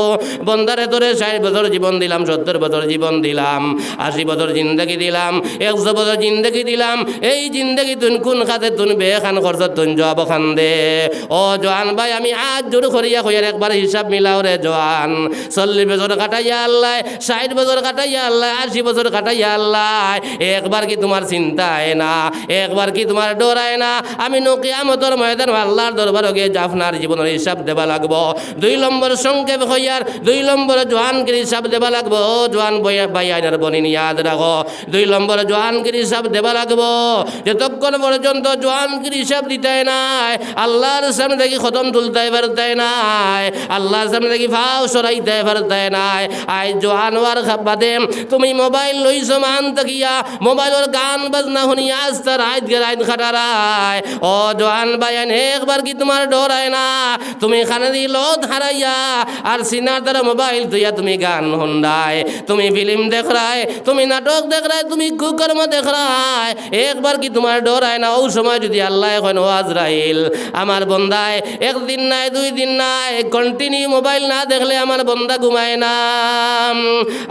বন্দারে তোরে 60 বছর জীবন দিলাম 70 বছর জীবন দিলাম 80 বছর জিন্দেগি দিলাম 100 বছর জিন্দেগি দিলাম এই জিন্দেগি তুই কোন খাতে তুমি বে খান করছ তুই জবাব খান দে ও জওয়ান ভাই আমি আজ জোর করিয়া কইয়ার একবার হিসাব মিলাও রে জওয়ান 40 বছর কাটাইয়া আল্লাহ 60 বছর কাটাইয়া আল্লাহ 80 বছর কাটাইয়া আল্লাহ একবার কি তোমার চিন্তা হয় না একবার কি তোমার ডর হয় না আমি কিয়ামতের ময়দান আল্লাহর দরবারে গিয়ে আপনার জীবনের হিসাব দেবা লাগবো 2 নম্বর সংক্ষেপ হইয়ার 2 নম্বর জওয়ানকে হিসাব দেবা লাগবো জওয়ান ভাই আইনার বনিন ইয়াদ রাখো 2 নম্বর জওয়ানকে হিসাব দেবা লাগবো যতক্ষণ পর্যন্ত জওয়ানকে হিসাব দিতে নাই আল্লাহর সামনে দেখি খতম তুলতে পারতে নাই আল্লাহর সামনে দেখি ভাও সরাইতে পারতে নাই আই জওয়ান ওয়ার বাদে তুমি মোবাইল লইছো মান তাকিয়া মোবাইলের গান বাজনা শুনিয়া আস্তা রাত খাটারায় ও জওয়ান ভাইয়ান একবার কি তোমার তোমার ডরায় না, তুমি খানে দিল হারাইয়া আর সিনার দ্বারা মোবাইল তুইয়া তুমি গান হন্ডায়, তুমি ফিল্ম দেখ রায়, তুমি নাটক দেখ রায়, তুমি কুকর্ম দেখ রায়, একবার কি তোমার ডরায় না? ওই সময় যদি আল্লাহ এখন ও আজরাইল আমার বন্দায় একদিন নাই 2 দিন নাই কন্টিনিউ মোবাইল না দেখলে আমার বন্দা ঘুমায় না,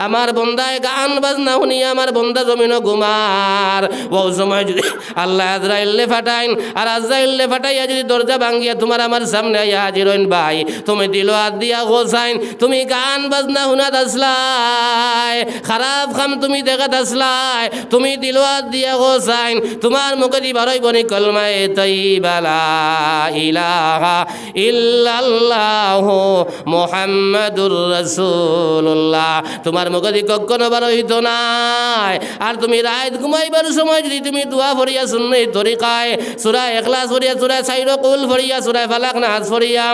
আমার বন্দায় গান বাজনা শুনিয়ে আমার বন্দা জমিনও ঘুমার, ও সময় যদি আল্লাহ আজরাইলে ফাটাইন আর আজরাইলে ফাটাইয়া যদি দরজা ভাঙ্গিয়া তোমার আমার সামনে আইয়া হাজির হইন ভাই, তুমি দিল হাত দিয়া গোসাইন, তুমি গান বাজনা শুনাত আসলাই, খারাপ খাম তুমি দেখাত আসলাই, তুমি দিল হাত দিয়া গোসাইন, তোমার মুখে দি বারোই বনি কলমায়ে তাইয়্যিবা লা ইলাহা ইল্লাল্লাহু মুহাম্মাদুর রাসূলুল্লাহ তোমার মুখে দি কখনো বার হইতো নাই। আর তুমি রাত ঘুমাইবার সময় যদি তুমি দোয়া পড়িয়া সুন্নাহ তরিকায় সূরা ইখলাস পড়িয়া সূরা সাইরো কুল পড়িয়া সূরা ফালাক নাস পড়িয়া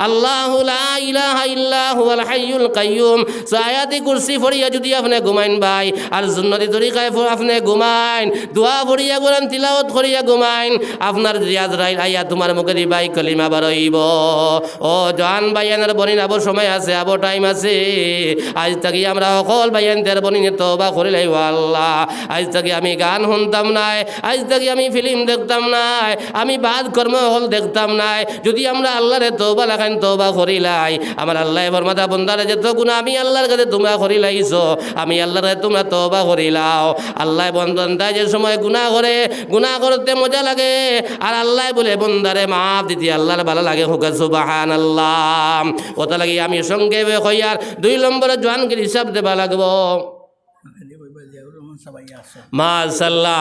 আল্লাহু লা ইলাহা ইল্লা হুয়াল হাইয়ুল কাইয়্যুম আয়াতে কুরসি পড়িয়া যদি আপনি ঘুমাইন ভাই আর সুন্নতি তরিকায় আপনি ঘুমাইন, দোয়া পড়িয়া কোরআন তিলাওয়াত করিয়া ঘুমাইন, আপনার আজরাইল আইয়া তোমার মুখে দি ভাই কলিমা বার হইব। ও জান ভাইয়ানের বনিন আবার সময় আছে, আবার টাইম আছে, আজ থাকি আমরা সকল ভাইয়ানদের বনিনে তওবা করি লাইব আল্লাহ, আজ থাকি আমি গান শুনতাম নাই, আজ থাকি আমি ফিল্ম দেখতাম নাই, আমি বাদ কর্ম হল দেখতাম নাই, যদি আমরা আল্লাহরে তওবা লাগাইন তওবা করিলাই আমার আল্লাহ ফরমাতা বন্দারে যত গুনাহ আমি আল্লাহর কাছে তোমরা করিলাইছো আমি আল্লাহর কাছে তোমরা তওবা করিলাও। আল্লাহ বন্দায় যে সময় গুনাহ করে, গুনাহ করতে মজা লাগে আর আল্লাহ বলে বন্দারে মাফ দিতে আল্লাহর ভালো লাগে, হোক সুবহানাল্লাহ। ওটা লাগি আমি সঙ্গে কইয়ার 2 নম্বরে জোয়ানকে হিসাব দেবা লাগবো। মাশাআল্লাহ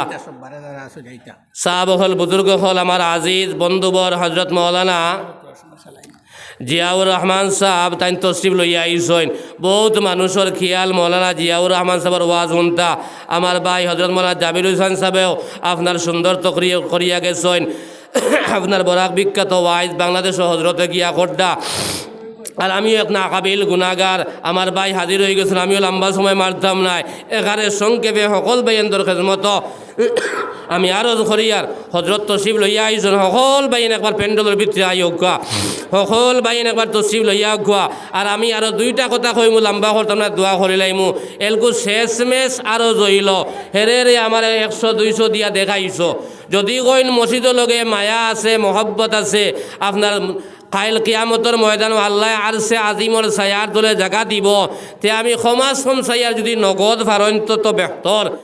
সাহাব হল বুজুর্গ হল আমার আজিজ বন্ধুবর হজরত মৌলানা জিয়াউর রহমান সাহেব তাই তশরিফ লইয়া আইসইন, বহুত মানুষের খেয়াল মৌলানা জিয়াউর রহমান সাহেবের ওয়াজ শুনতা, আমার ভাই হজরত মৌলানা জামিল হুসাইন সাহেবেও আপনার সুন্দর তকরিয়া করিয়া গেছেন, আপনার বরাক বিখ্যাত ওয়াইজ বাংলাদেশ হজরতে গিয়া করডা, আর আমিও এক নাকাবিল গুনাগার, আমার ভাই হাজির হয়ে গেছেন, আমিও লম্বা সময় মারতাম নাই, এখানে সংক্ষেপে সকল বাইয়ের খেদমত আমি আরো করিয়ার হজরত তশরিফ লইয়া আইসন, সকল বাইন একবার প্যান্ডেলের ভিতরে আই হোকা, সকল বাইন একবার তশরিফ লইয়া হোকা। আর আমি আরো 2টা কথা কইমু, লম্বা করতাম না, দোয়া করিলাইমু এলকু শেষ মেশ আরো জইল হেরে রে আমার 100-200 দিয়া দেখাইছো, যদি কইন মসজিদের লগে মায়া আছে মহব্বত আছে আপনার কাইল কিয়ামতর ময়দান আল্লাহ আরশে আজিমর ছায়ার তলে জায়গা দিব, তে আমি সমাজ সায়ার যদি নগদ ফারন্ত তো বেহতর